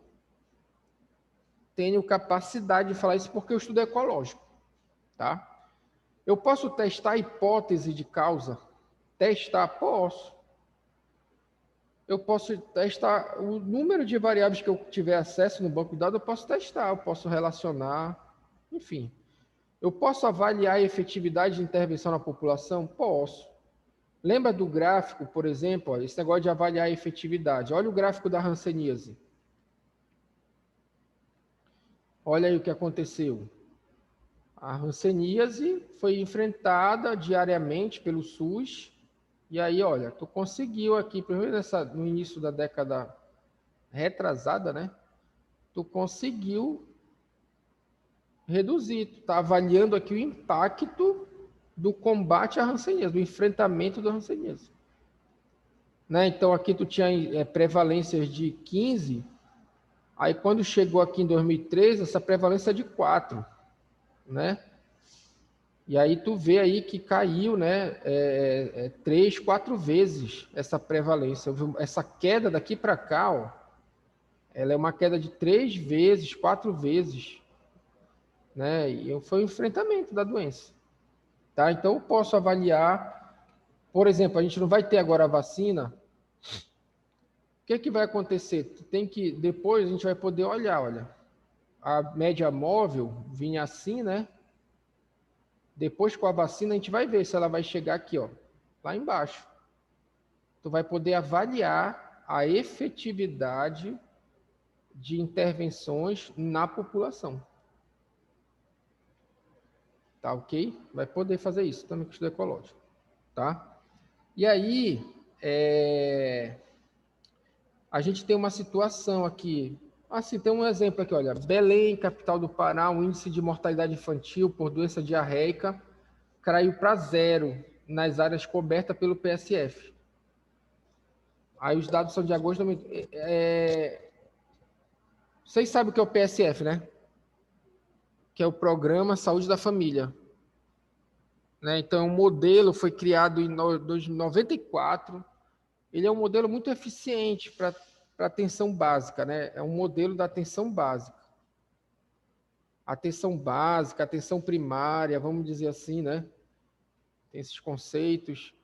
tenho capacidade de falar isso, porque o estudo é ecológico. Tá? Eu posso testar a hipótese de causa? Testar? Posso. Eu posso testar o número de variáveis que eu tiver acesso no banco de dados, eu posso testar, eu posso relacionar, enfim. Eu posso avaliar a efetividade de intervenção na população? Posso. Lembra do gráfico, por exemplo, ó, esse negócio de avaliar a efetividade. Olha o gráfico da hanseníase. Olha aí o que aconteceu. A hanseníase foi enfrentada diariamente pelo SUS. E aí, olha, tu conseguiu aqui, primeiro no início da década retrasada, né? Tu conseguiu reduzir. Tu está avaliando aqui o impacto do combate à hanseníase, do enfrentamento da hanseníase. Né? Então, aqui tu tinha prevalências de 15, aí quando chegou aqui em 2013, essa prevalência é de 4, né? E aí tu vê aí que caiu, né, 3, 4 vezes essa prevalência. Essa queda daqui para cá, ó, ela é uma queda de 3 vezes, 4 vezes, né? E foi o enfrentamento da doença. Tá? Então, eu posso avaliar, por exemplo, a gente não vai ter agora a vacina, O que é que vai acontecer? Tem que, depois a gente vai poder olhar, olha, a média móvel vinha assim, né? Depois com a vacina a gente vai ver se ela vai chegar aqui, ó, lá embaixo. Tu vai poder avaliar a efetividade de intervenções na população. Tá ok? Vai poder fazer isso também com o estudo ecológico. Tá? E aí, a gente tem uma situação aqui. Assim, tem um exemplo aqui, olha. Belém, capital do Pará, o índice de mortalidade infantil por doença diarreica caiu para 0 nas áreas cobertas pelo PSF. Aí os dados são de agosto. Vocês sabem o que é o PSF, né? Que é o Programa Saúde da Família. Né? Então, o modelo foi criado em 94. Ele é um modelo muito eficiente para atenção básica, né? É um modelo da atenção básica. Atenção básica, atenção primária, vamos dizer assim, né? Tem esses conceitos.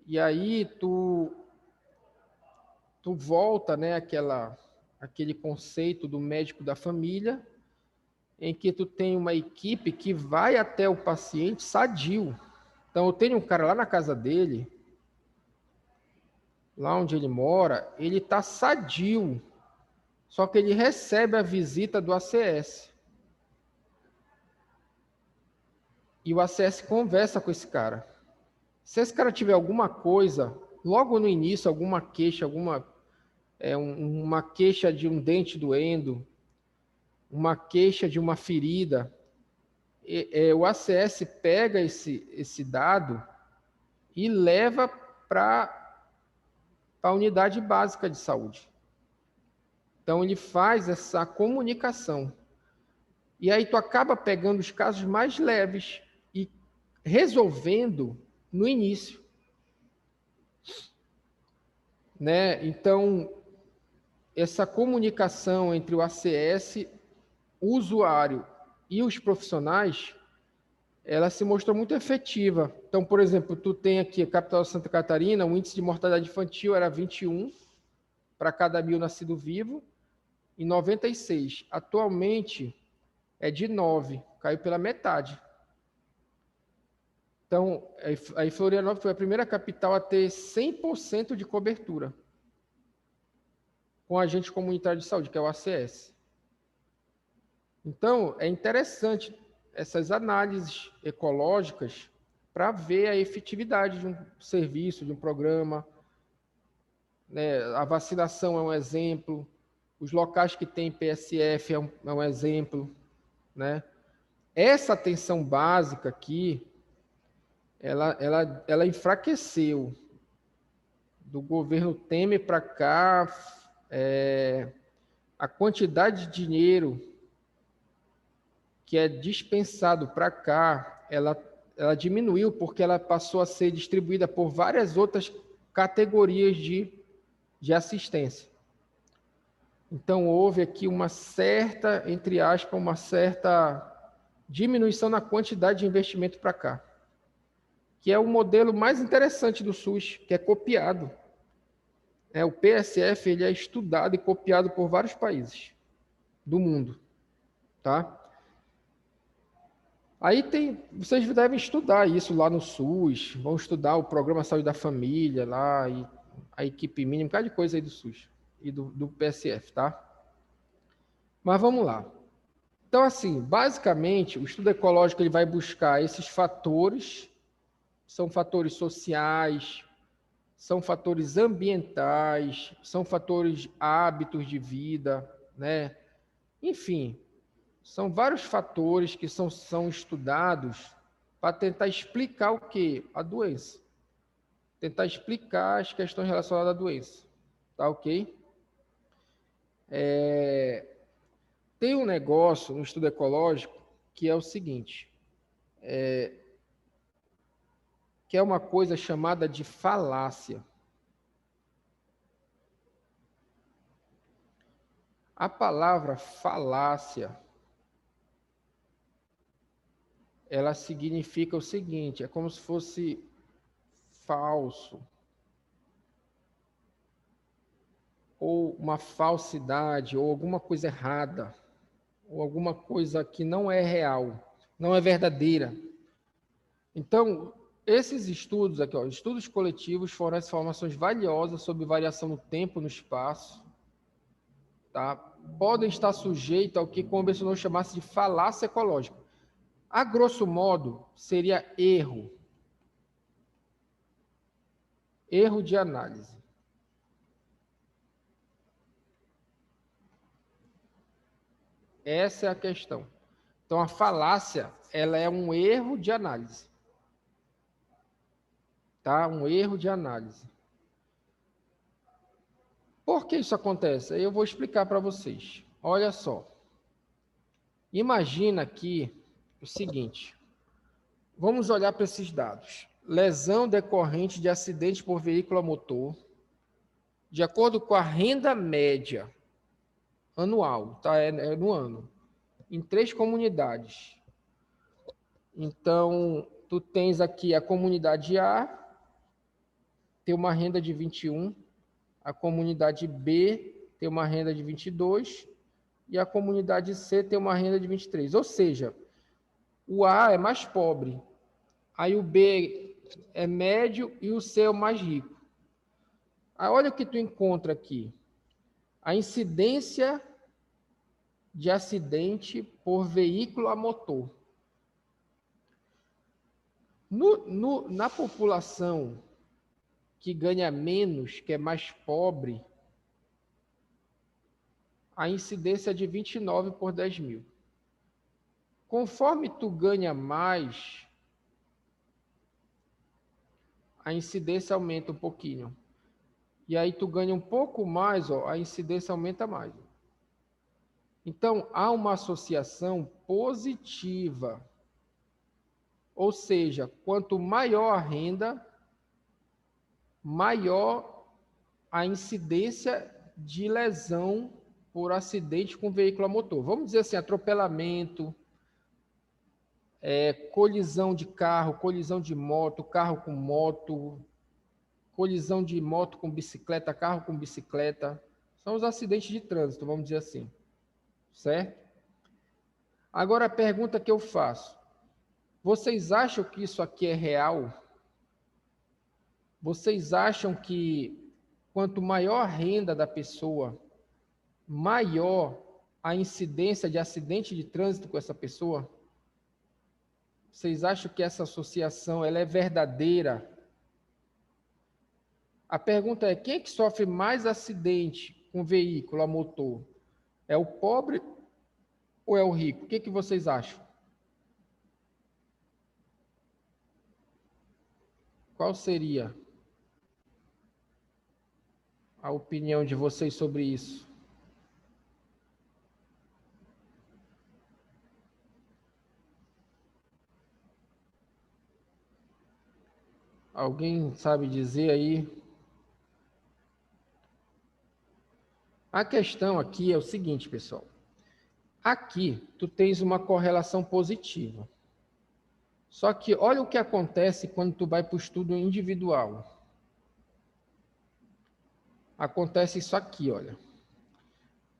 E aí tu volta, né, aquele conceito do médico da família, em que tu tem uma equipe que vai até o paciente sadio. Então, eu tenho um cara lá na casa dele, lá onde ele mora, ele está sadio, só que ele recebe a visita do ACS. E o ACS conversa com esse cara. Se esse cara tiver alguma coisa, logo no início, alguma queixa, uma queixa de um dente doendo, uma queixa de uma ferida, o ACS pega esse dado e leva para a unidade básica de saúde. Então, ele faz essa comunicação. E aí tu acaba pegando os casos mais leves e resolvendo no início. Né? Então, essa comunicação entre o ACS, o usuário e os profissionais, ela se mostrou muito efetiva. Então, por exemplo, tu tem aqui a capital de Santa Catarina, o índice de mortalidade infantil era 21 para cada 1.000 nascido vivo, em 96. Atualmente é de 9, caiu pela metade. Então, aí Florianópolis foi a primeira capital a ter 100% de cobertura com agente comunitário de saúde, que é o ACS. Então, é interessante essas análises ecológicas para ver a efetividade de um serviço, de um programa. Né? A vacinação é um exemplo, os locais que tem PSF é um exemplo. Né? Essa atenção básica aqui, ela enfraqueceu. Do governo Temer para cá, a quantidade de dinheiro que é dispensado para cá, ela diminuiu porque ela passou a ser distribuída por várias outras categorias de assistência. Então, houve aqui uma certa, entre aspas, uma certa diminuição na quantidade de investimento para cá, que é o modelo mais interessante do SUS, que é copiado. O PSF ele é estudado e copiado por vários países do mundo. Tá? Aí vocês devem estudar isso lá no SUS, vão estudar o Programa Saúde da Família lá, e a equipe mínima, um bocado de coisa aí do SUS e do PSF, tá? Mas vamos lá. Então, assim, basicamente, o estudo ecológico ele vai buscar esses fatores, são fatores sociais, são fatores ambientais, são fatores hábitos de vida, né? Enfim, são vários fatores que são estudados para tentar explicar o quê? A doença. Tentar explicar as questões relacionadas à doença. Tá ok? Tem um negócio no estudo ecológico que é o seguinte, que é uma coisa chamada de falácia. A palavra falácia, ela significa o seguinte, é como se fosse falso. ou uma falsidade, ou alguma coisa errada, ou alguma coisa que não é real, não é verdadeira. Então, esses estudos aqui, ó, estudos coletivos, fornecem informações valiosas sobre variação no tempo, no espaço, tá? Podem estar sujeitos ao que convencionou chamasse de falácia ecológica. A grosso modo, seria erro. Erro de análise. Essa é a questão. Então, a falácia, ela é um erro de análise. Tá? Um erro de análise. Por que isso acontece? Eu vou explicar para vocês. Olha só. Imagina aqui o seguinte. Vamos olhar para esses dados. Lesão decorrente de acidente por veículo a motor, de acordo com a renda média anual, tá? É no ano, em 3 comunidades. Então, tu tens aqui a comunidade A, tem uma renda de 21, a comunidade B tem uma renda de 22 e a comunidade C tem uma renda de 23. Ou seja, o A é mais pobre, aí o B é médio e o C é o mais rico. Aí olha o que tu encontra aqui. A incidência de acidente por veículo a motor. Na população que ganha menos, que é mais pobre, a incidência é de 29 por 10 mil. Conforme tu ganha mais, a incidência aumenta um pouquinho. E aí tu ganha um pouco mais, ó, a incidência aumenta mais. Então, há uma associação positiva. Ou seja, quanto maior a renda, maior a incidência de lesão por acidente com veículo a motor. Vamos dizer assim, atropelamento, colisão de carro, colisão de moto, carro com moto, colisão de moto com bicicleta, carro com bicicleta. São os acidentes de trânsito, vamos dizer assim. Certo? Agora a pergunta que eu faço. Vocês acham que isso aqui é real? Vocês acham que quanto maior a renda da pessoa, maior a incidência de acidente de trânsito com essa pessoa? Vocês acham que essa associação ela é verdadeira? A pergunta é, quem é que sofre mais acidente com veículo a motor? É o pobre ou é o rico? O que que vocês acham? Qual seria a opinião de vocês sobre isso? Alguém sabe dizer aí? A questão aqui é o seguinte, pessoal. Aqui, tu tens uma correlação positiva. Só que olha o que acontece quando tu vai para o estudo individual. Acontece isso aqui, olha.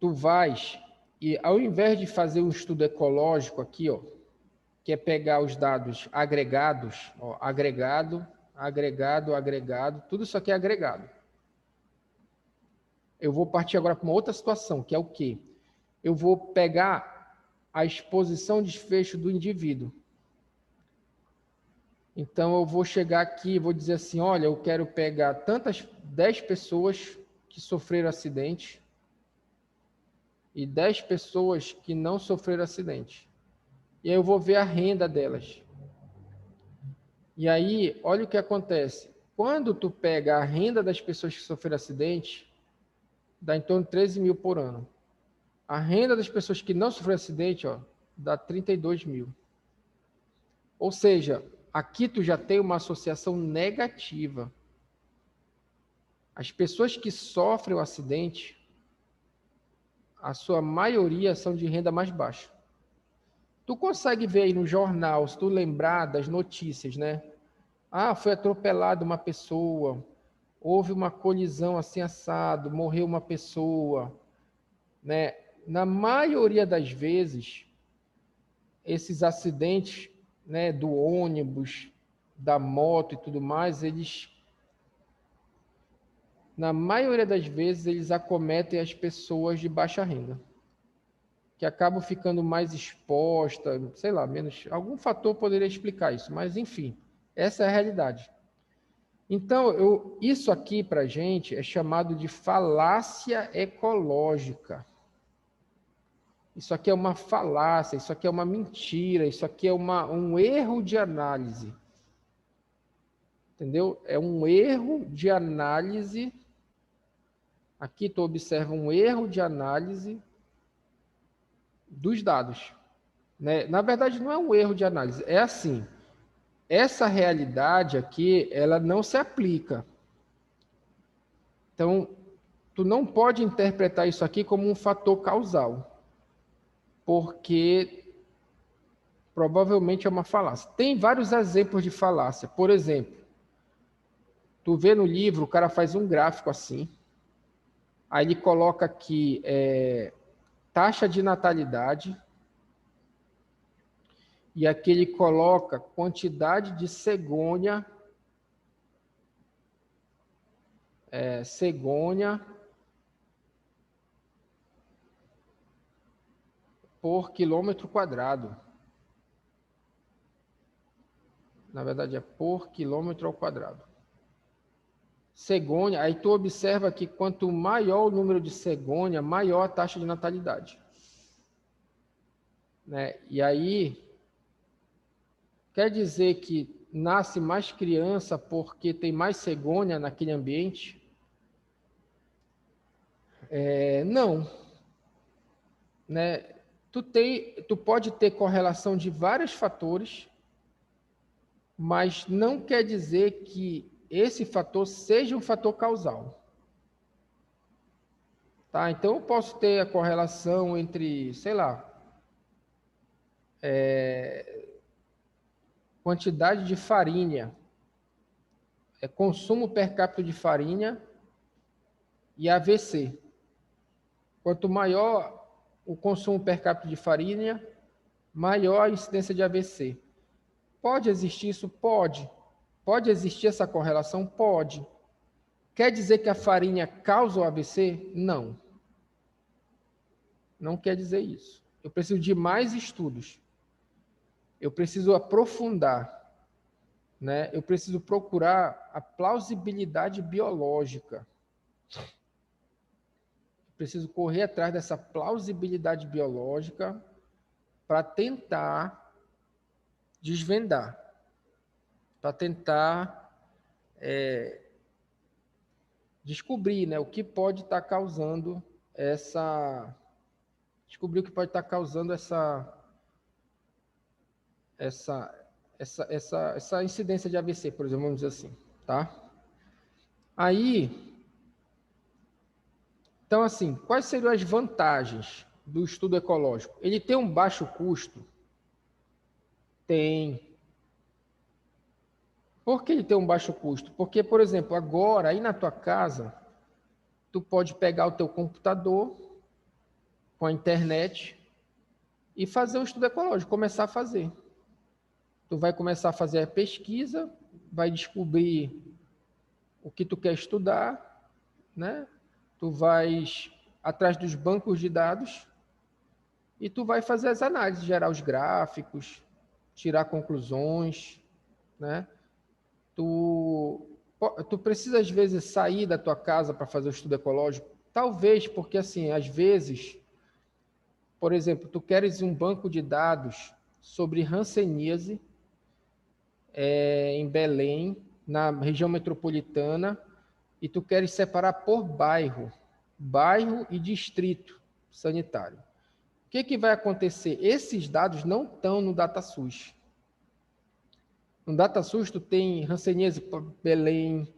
Tu vais e ao invés de fazer um estudo ecológico aqui, ó, que é pegar os dados agregados, ó, agregado, tudo isso aqui é agregado. Eu vou partir agora para uma outra situação, que é o quê? Eu vou pegar a exposição de desfecho do indivíduo. Então, eu vou chegar aqui e vou dizer assim, olha, eu quero pegar 10 pessoas que sofreram acidente e 10 pessoas que não sofreram acidente. E aí eu vou ver a renda delas. E aí, olha o que acontece. Quando tu pega a renda das pessoas que sofreram acidente, dá em torno de 13 mil por ano. A renda das pessoas que não sofreram acidente, ó, dá 32 mil. Ou seja, aqui tu já tem uma associação negativa. As pessoas que sofrem o acidente, a sua maioria são de renda mais baixa. Tu consegue ver aí no jornal, se tu lembrar das notícias, né? Ah, foi atropelada uma pessoa, houve uma colisão assim assado, morreu uma pessoa, né? Na maioria das vezes, esses acidentes, né, do ônibus, da moto e tudo mais, na maioria das vezes, eles acometem as pessoas de baixa renda, que acabam ficando mais expostas, sei lá, menos. Algum fator poderia explicar isso, mas enfim, essa é a realidade. Então, isso aqui para a gente é chamado de falácia ecológica. Isso aqui é uma falácia, isso aqui é uma mentira, isso aqui é um erro de análise. Entendeu? É um erro de análise. Aqui tu observa um erro de análise dos dados. Né? Na verdade, não é um erro de análise, é assim. Essa realidade aqui, ela não se aplica. Então, tu não pode interpretar isso aqui como um fator causal, porque provavelmente é uma falácia. Tem vários exemplos de falácia. Por exemplo, tu vê no livro, o cara faz um gráfico assim, aí ele coloca aqui taxa de natalidade, e aqui ele coloca quantidade de cegonha, por quilômetro quadrado. Na verdade, é por quilômetro ao quadrado. Cegonha, aí tu observa que quanto maior o número de cegonha, maior a taxa de natalidade. Né? E aí, quer dizer que nasce mais criança porque tem mais cegonha naquele ambiente? Não. Né? Tu pode ter correlação de vários fatores, mas não quer dizer que esse fator seja um fator causal. Tá? Então, eu posso ter a correlação entre, sei lá, quantidade de farinha, consumo per capita de farinha e AVC. Quanto maior o consumo per capita de farinha, maior a incidência de AVC. Pode existir isso? Pode. Pode existir essa correlação? Pode. Quer dizer que a farinha causa o AVC? Não. Não quer dizer isso. Eu preciso de mais estudos. Eu preciso aprofundar. Né? Eu preciso procurar a plausibilidade biológica. Preciso correr atrás dessa plausibilidade biológica para tentar desvendar, para tentar descobrir, né, o que pode estar causando descobrir o que pode estar causando essa incidência de AVC, por exemplo, vamos dizer assim, tá? Aí, então, assim, quais seriam as vantagens do estudo ecológico? Ele tem um baixo custo? Tem. Por que ele tem um baixo custo? Porque, por exemplo, agora, aí na tua casa, tu pode pegar o teu computador com a internet e fazer um estudo ecológico, começar a fazer. Tu vai começar a fazer a pesquisa, vai descobrir o que tu quer estudar, né? Tu vais atrás dos bancos de dados e tu vai fazer as análises, gerar os gráficos, tirar conclusões, né? Tu precisa, às vezes, sair da tua casa para fazer o estudo ecológico? Talvez, porque, assim, às vezes, por exemplo, tu queres um banco de dados sobre hanseníase em Belém, na região metropolitana, e tu queres separar por bairro e distrito sanitário. O que vai acontecer? Esses dados não estão no DataSUS. No DataSUS, tu tem hanseníase Belém,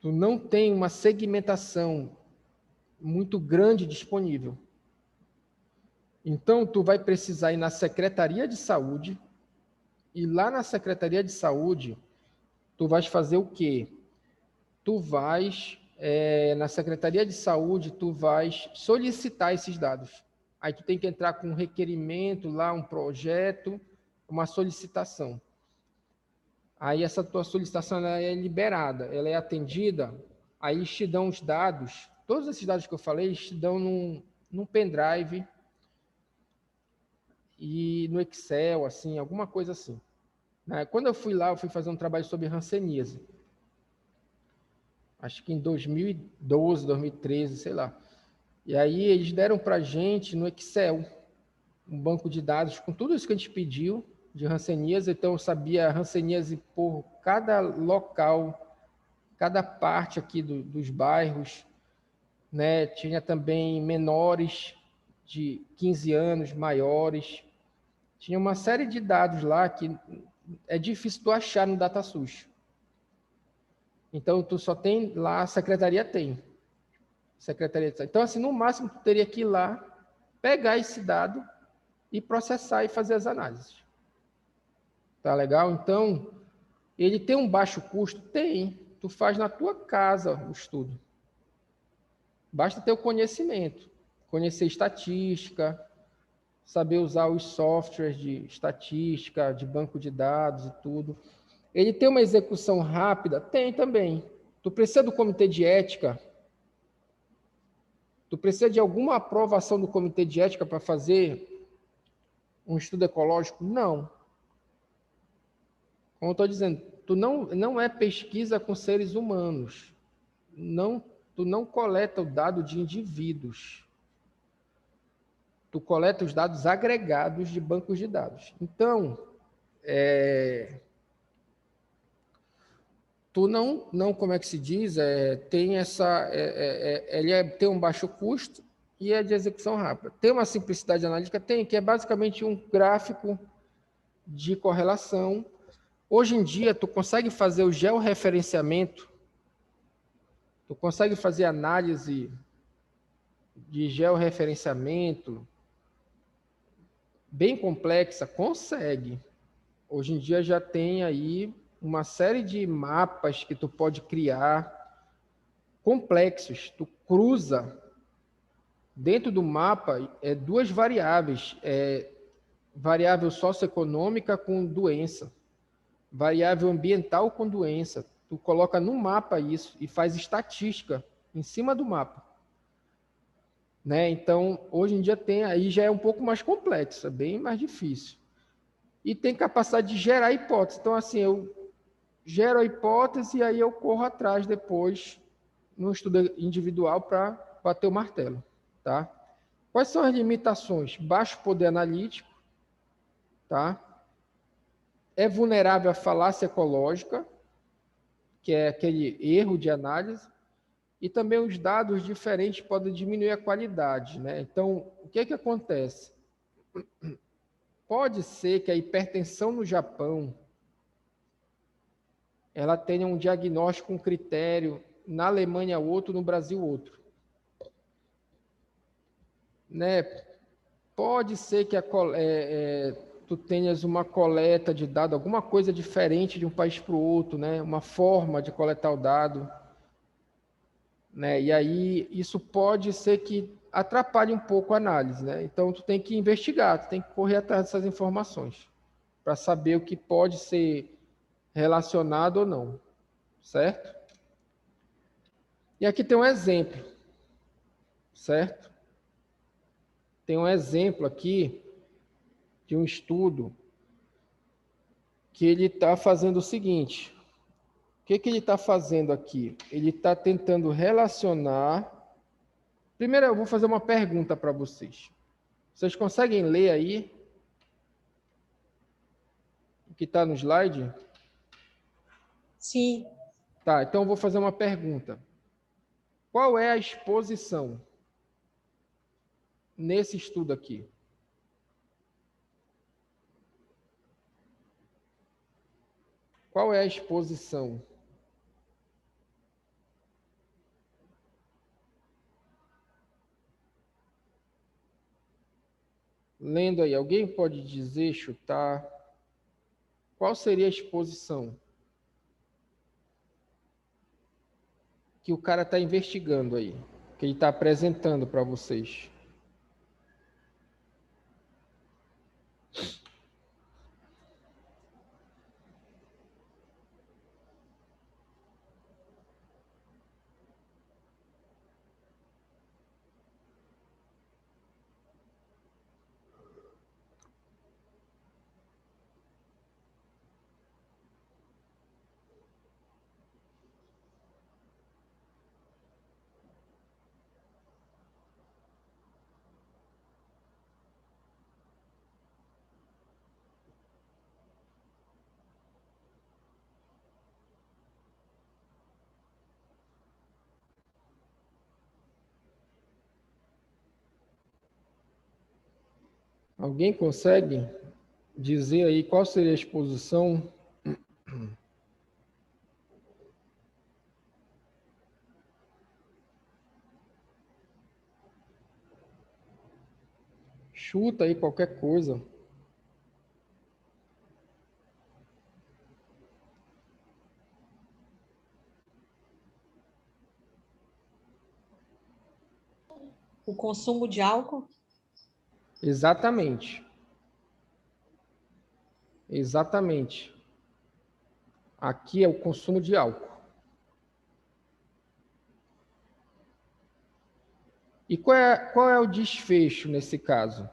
tu não tem uma segmentação muito grande disponível. Então, tu vai precisar ir na Secretaria de Saúde, e lá na Secretaria de Saúde, tu vais fazer o quê? tu vais, na Secretaria de Saúde, tu vais solicitar esses dados. Aí tu tem que entrar com um requerimento lá, um projeto, uma solicitação. Aí essa tua solicitação ela é liberada, ela é atendida, aí eles te dão os dados, todos esses dados que eu falei, eles te dão num pendrive e no Excel, assim, alguma coisa assim. Quando eu fui lá, eu fui fazer um trabalho sobre hanseníase. Acho que em 2012, 2013, sei lá. E aí eles deram para a gente no Excel um banco de dados com tudo isso que a gente pediu de hanseníase. Então eu sabia hanseníase por cada local, cada parte aqui dos bairros, né? Tinha também menores de 15 anos, maiores. Tinha uma série de dados lá que é difícil tu achar no DataSUS. Então, tu só tem lá, a secretaria tem. Secretaria de Saúde. Então, assim, no máximo, tu teria que ir lá, pegar esse dado e processar e fazer as análises. Tá legal? Então, ele tem um baixo custo? Tem. Tu faz na tua casa o estudo. Basta ter o conhecimento. Conhecer estatística, saber usar os softwares de estatística, de banco de dados e tudo. Ele tem uma execução rápida? Tem também. Tu precisa do comitê de ética? Tu precisa de alguma aprovação do comitê de ética para fazer um estudo ecológico? Não. Como eu estou dizendo, tu não é pesquisa com seres humanos. Tu não coleta o dado de indivíduos. Tu coleta os dados agregados de bancos de dados. Então, tu não, como é que se diz, tem essa, tem um baixo custo e é de execução rápida. Tem uma simplicidade analítica? Tem, que é basicamente um gráfico de correlação. Hoje em dia, tu consegue fazer o georreferenciamento, tu consegue fazer análise de georreferenciamento bem complexa? Consegue. Hoje em dia já tem aí uma série de mapas que tu pode criar complexos. Tu cruza dentro do mapa duas variáveis, variável socioeconômica com doença, variável ambiental com doença. Tu coloca no mapa isso e faz estatística em cima do mapa. Né? Então, hoje em dia aí já é um pouco mais complexo, é bem mais difícil. E tem capacidade de gerar hipótese. Então, assim, eu gero a hipótese e aí eu corro atrás depois no estudo individual para bater o martelo. Tá? Quais são as limitações? Baixo poder analítico, tá? É vulnerável à falácia ecológica, que é aquele erro de análise, e também os dados diferentes podem diminuir a qualidade, né? Então, o que acontece? Pode ser que a hipertensão no Japão ela tenha um diagnóstico, um critério, na Alemanha outro, no Brasil outro. Né? Pode ser que tu tenhas uma coleta de dado, alguma coisa diferente de um país para o outro, né? Uma forma de coletar o dado. Né? E aí isso pode ser que atrapalhe um pouco a análise. Né? Então, tu tem que investigar, tu tem que correr atrás dessas informações para saber o que pode ser relacionado ou não. Certo? E aqui tem um exemplo. Certo? Tem um exemplo aqui de um estudo que ele está fazendo o seguinte. O que ele está fazendo aqui? Ele está tentando relacionar... Primeiro, eu vou fazer uma pergunta para vocês. Vocês conseguem ler aí o que está no slide? Sim. Tá, então eu vou fazer uma pergunta. Qual é a exposição nesse estudo aqui? Qual é a exposição? Lendo aí, alguém pode dizer, chutar? Qual seria a exposição? que o cara está investigando aí, que ele está apresentando para vocês? Alguém consegue dizer aí qual seria a exposição? Chuta aí qualquer coisa. O consumo de álcool? Exatamente. Exatamente. Aqui é o consumo de álcool. E qual é o desfecho nesse caso?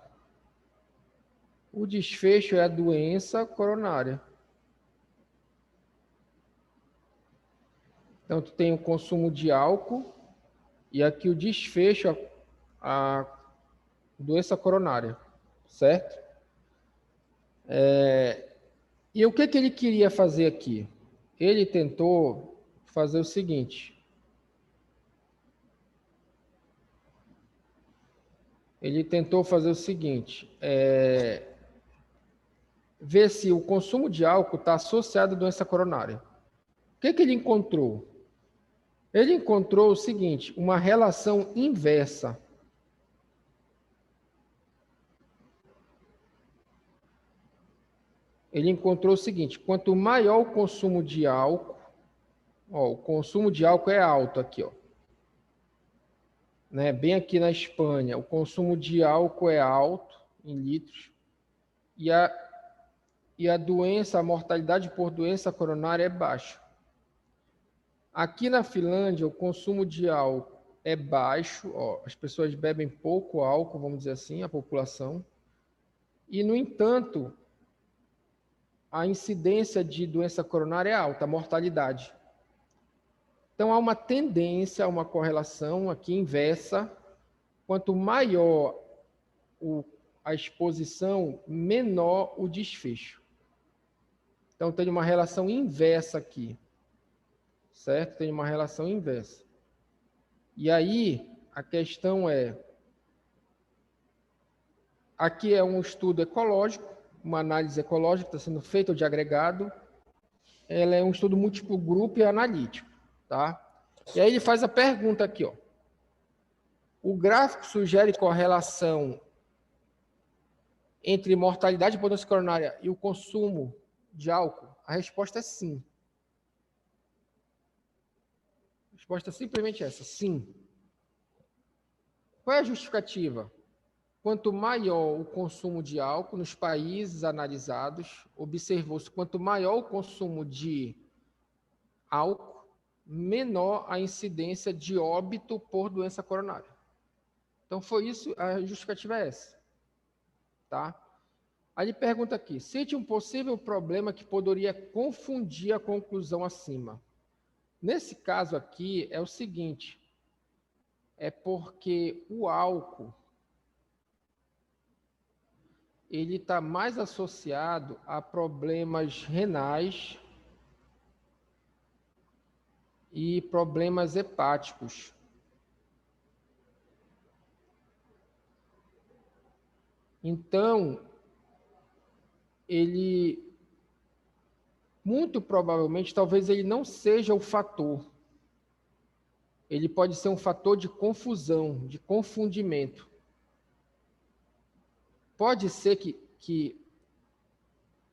O desfecho é a doença coronária. Então, tu tem o consumo de álcool e aqui o desfecho, a doença coronária, certo? E o que ele queria fazer aqui? Ele tentou fazer o seguinte. Ver se o consumo de álcool está associado à doença coronária. O que ele encontrou? Ele encontrou o seguinte, uma relação inversa. Ele encontrou o seguinte, quanto maior o consumo de álcool, ó, o consumo de álcool é alto aqui, ó. Né? Bem aqui na Espanha, o consumo de álcool é alto em litros e a doença, a mortalidade por doença coronária é baixa. Aqui na Finlândia, o consumo de álcool é baixo, ó, as pessoas bebem pouco álcool, vamos dizer assim, a população. E, no entanto, a incidência de doença coronária é alta, a mortalidade. Então, há uma tendência, uma correlação aqui inversa. Quanto maior a exposição, menor o desfecho. Então, tem uma relação inversa aqui. Certo? Tem uma relação inversa. E aí, a questão é... Aqui é um estudo ecológico, uma análise ecológica que está sendo feita de agregado. Ela é um estudo múltiplo grupo e analítico. Tá? E aí ele faz a pergunta aqui, ó. O gráfico sugere correlação entre mortalidade por doença coronária e o consumo de álcool? A resposta é sim. A resposta é simplesmente essa, sim. Qual é a justificativa? Quanto maior o consumo de álcool nos países analisados, observou-se quanto maior o consumo de álcool, menor a incidência de óbito por doença coronária. Então, foi isso, a justificativa é essa. Tá? Aí ele pergunta aqui, cite um possível problema que poderia confundir a conclusão acima. Nesse caso aqui, é o seguinte, é porque o álcool, ele está mais associado a problemas renais e problemas hepáticos. Então, ele, muito provavelmente, talvez ele não seja o fator. Ele pode ser um fator de confusão, de confundimento. Pode ser que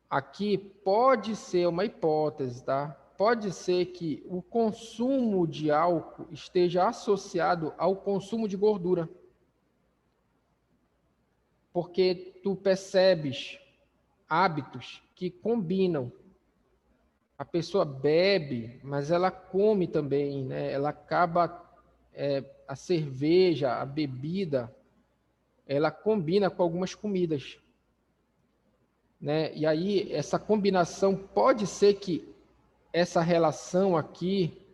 aqui pode ser uma hipótese, tá? pode ser que o consumo de álcool esteja associado ao consumo de gordura. Porque tu percebes hábitos que combinam. A pessoa bebe, mas ela come também, né? Ela acaba, a cerveja, a bebida, ela combina com algumas comidas, né? E aí, essa combinação, pode ser que essa relação aqui,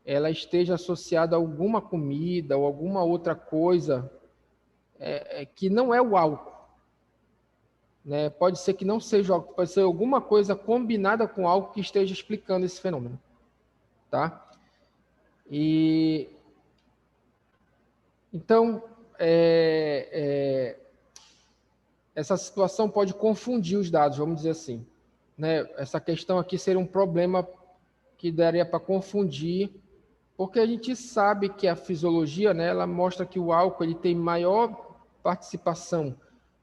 ela esteja associada a alguma comida ou alguma outra coisa que não é o álcool, né? Pode ser que não seja álcool, pode ser alguma coisa combinada com álcool que esteja explicando esse fenômeno, tá? E então, essa situação pode confundir os dados, vamos dizer assim, né? Essa questão aqui seria um problema que daria para confundir, porque a gente sabe que a fisiologia, né, ela mostra que o álcool ele tem maior participação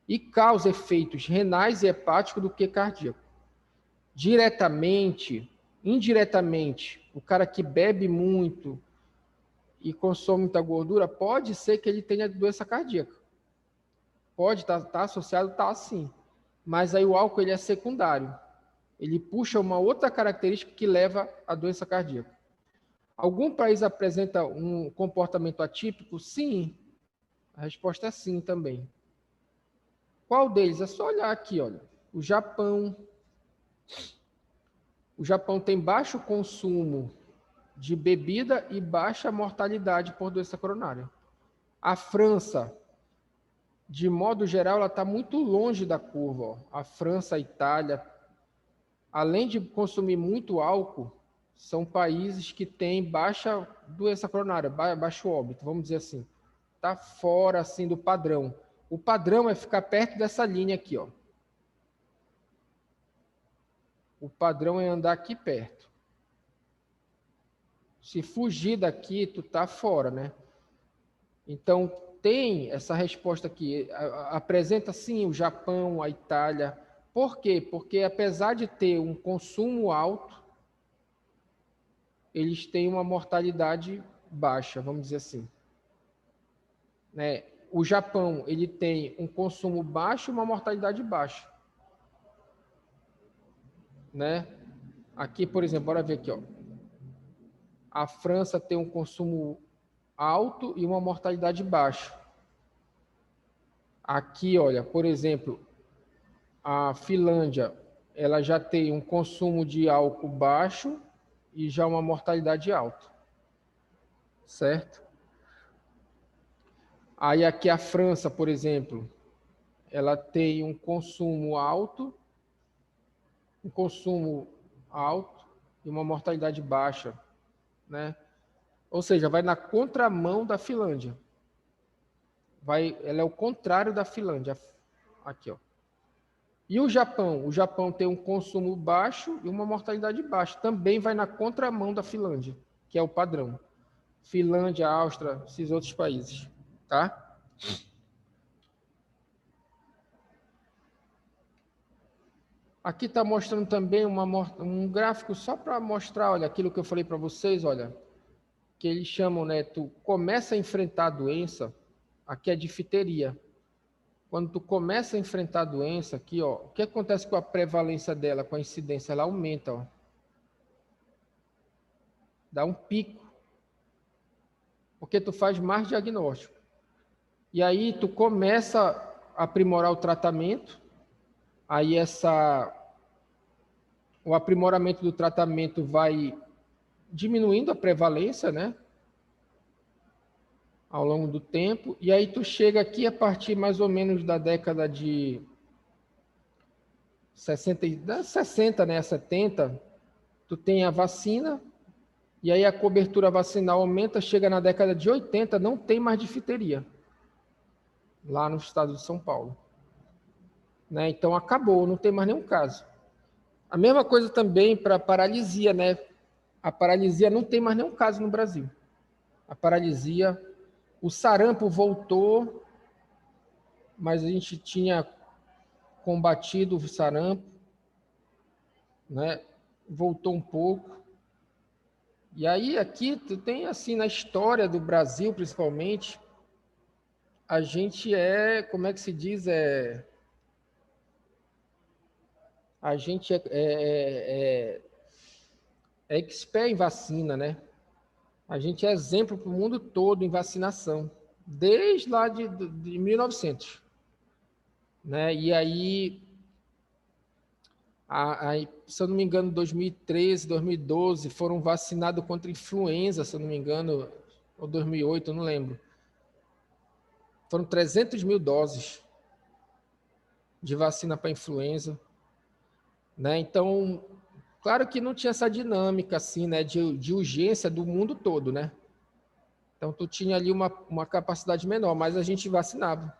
e causa efeitos renais e hepáticos do que cardíaco. Diretamente, indiretamente, o cara que bebe muito e consome muita gordura, pode ser que ele tenha doença cardíaca. Pode estar associado, tá sim. Mas aí o álcool ele é secundário. Ele puxa uma outra característica que leva à doença cardíaca. Algum país apresenta um comportamento atípico? Sim. A resposta é sim também. Qual deles? É só olhar aqui, olha. O Japão. O Japão tem baixo consumo de bebida e baixa mortalidade por doença coronária. A França, de modo geral, ela está muito longe da curva. Ó. A França, a Itália, além de consumir muito álcool, são países que têm baixa doença coronária, baixo óbito, vamos dizer assim. Está fora assim, do padrão. O padrão é ficar perto dessa linha aqui. Ó. O padrão é andar aqui perto. Se fugir daqui, tu tá fora, né? Então, tem essa resposta aqui. Apresenta, sim, o Japão, a Itália. Por quê? Porque, apesar de ter um consumo alto, eles têm uma mortalidade baixa, vamos dizer assim. Né? O Japão, ele tem um consumo baixo e uma mortalidade baixa. Né? Aqui, por exemplo, bora ver aqui, ó. A França tem um consumo alto e uma mortalidade baixa. Aqui, olha, por exemplo, a Finlândia, ela já tem um consumo de álcool baixo e já uma mortalidade alta. Certo? Aí aqui a França, por exemplo, ela tem um consumo alto e uma mortalidade baixa, né? Ou seja, vai na contramão da Finlândia. Ela é o contrário da Finlândia. Aqui, ó. E o Japão? O Japão tem um consumo baixo e uma mortalidade baixa. Também vai na contramão da Finlândia, que é o padrão. Finlândia, Áustria, esses outros países. Tá? Aqui está mostrando também um gráfico só para mostrar, olha, aquilo que eu falei para vocês, olha, que eles chamam, né, tu começa a enfrentar a doença, aqui é difteria. Quando tu começa a enfrentar a doença aqui, ó, o que acontece com a prevalência dela, com a incidência? Ela aumenta, ó. Dá um pico. Porque tu faz mais diagnóstico. E aí tu começa a aprimorar o tratamento, aí o aprimoramento do tratamento vai diminuindo a prevalência, né? Ao longo do tempo, e aí tu chega aqui a partir mais ou menos da década de 60, né, 70, tu tem a vacina, e aí a cobertura vacinal aumenta, chega na década de 80, não tem mais difteria, lá no estado de São Paulo. Né? Então acabou, não tem mais nenhum caso. A mesma coisa também para a paralisia, né? A paralisia não tem mais nenhum caso no Brasil. A paralisia... O sarampo voltou, mas a gente tinha combatido o sarampo, né? Voltou um pouco, E aí, aqui, tu tem, assim, na história do Brasil, principalmente, a gente como é que se diz? A gente é expert em vacina, né? A gente é exemplo para o mundo todo em vacinação, desde lá de 1900, né? E aí, se eu não me engano, 2013, 2012, foram vacinados contra influenza, se eu não me engano, ou 2008, eu não lembro. Foram 300 mil doses de vacina para influenza, né? Então, claro que não tinha essa dinâmica assim, né, de urgência do mundo todo, né? Então, tu tinha ali uma capacidade menor, mas a gente vacinava.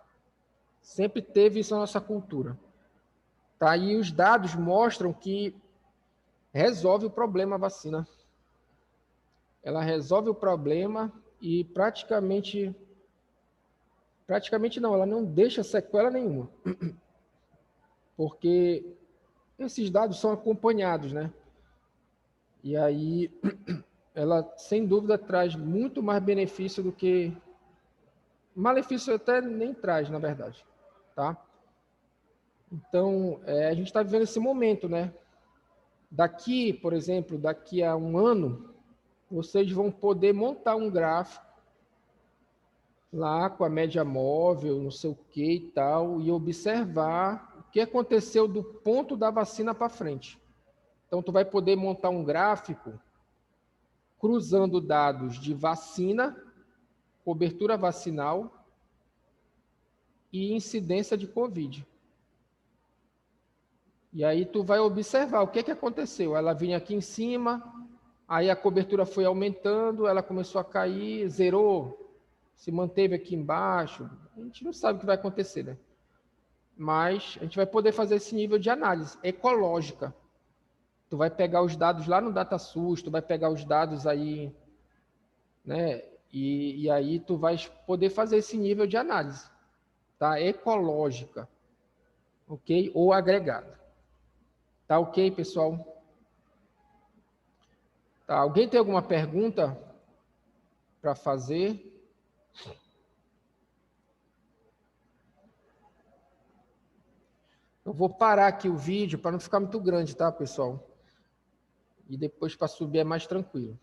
Sempre teve isso na nossa cultura. Tá? E os dados mostram que resolve o problema a vacina. Ela resolve o problema e praticamente não, ela não deixa sequela nenhuma. Porque esses dados são acompanhados, né? E aí ela, sem dúvida, traz muito mais benefício do que... Malefício até nem traz, na verdade. Tá? Então, a gente está vivendo esse momento, né? Daqui, por exemplo, daqui a um ano, vocês vão poder montar um gráfico lá com a média móvel, não sei o que e tal, e observar o que aconteceu do ponto da vacina para frente. Então, tu vai poder montar um gráfico cruzando dados de vacina, cobertura vacinal e incidência de Covid. E aí tu vai observar o que aconteceu. Ela vinha aqui em cima, aí a cobertura foi aumentando, ela começou a cair, zerou, se manteve aqui embaixo. A gente não sabe o que vai acontecer, né? Mas a gente vai poder fazer esse nível de análise ecológica. Tu vai pegar os dados lá no DataSUS, tu vai pegar os dados aí, né? E aí tu vai poder fazer esse nível de análise, tá? Ecológica, ok? Ou agregada. Tá ok, pessoal? Tá, alguém tem alguma pergunta para fazer? Eu vou parar aqui o vídeo para não ficar muito grande, tá, pessoal? E depois para subir é mais tranquilo.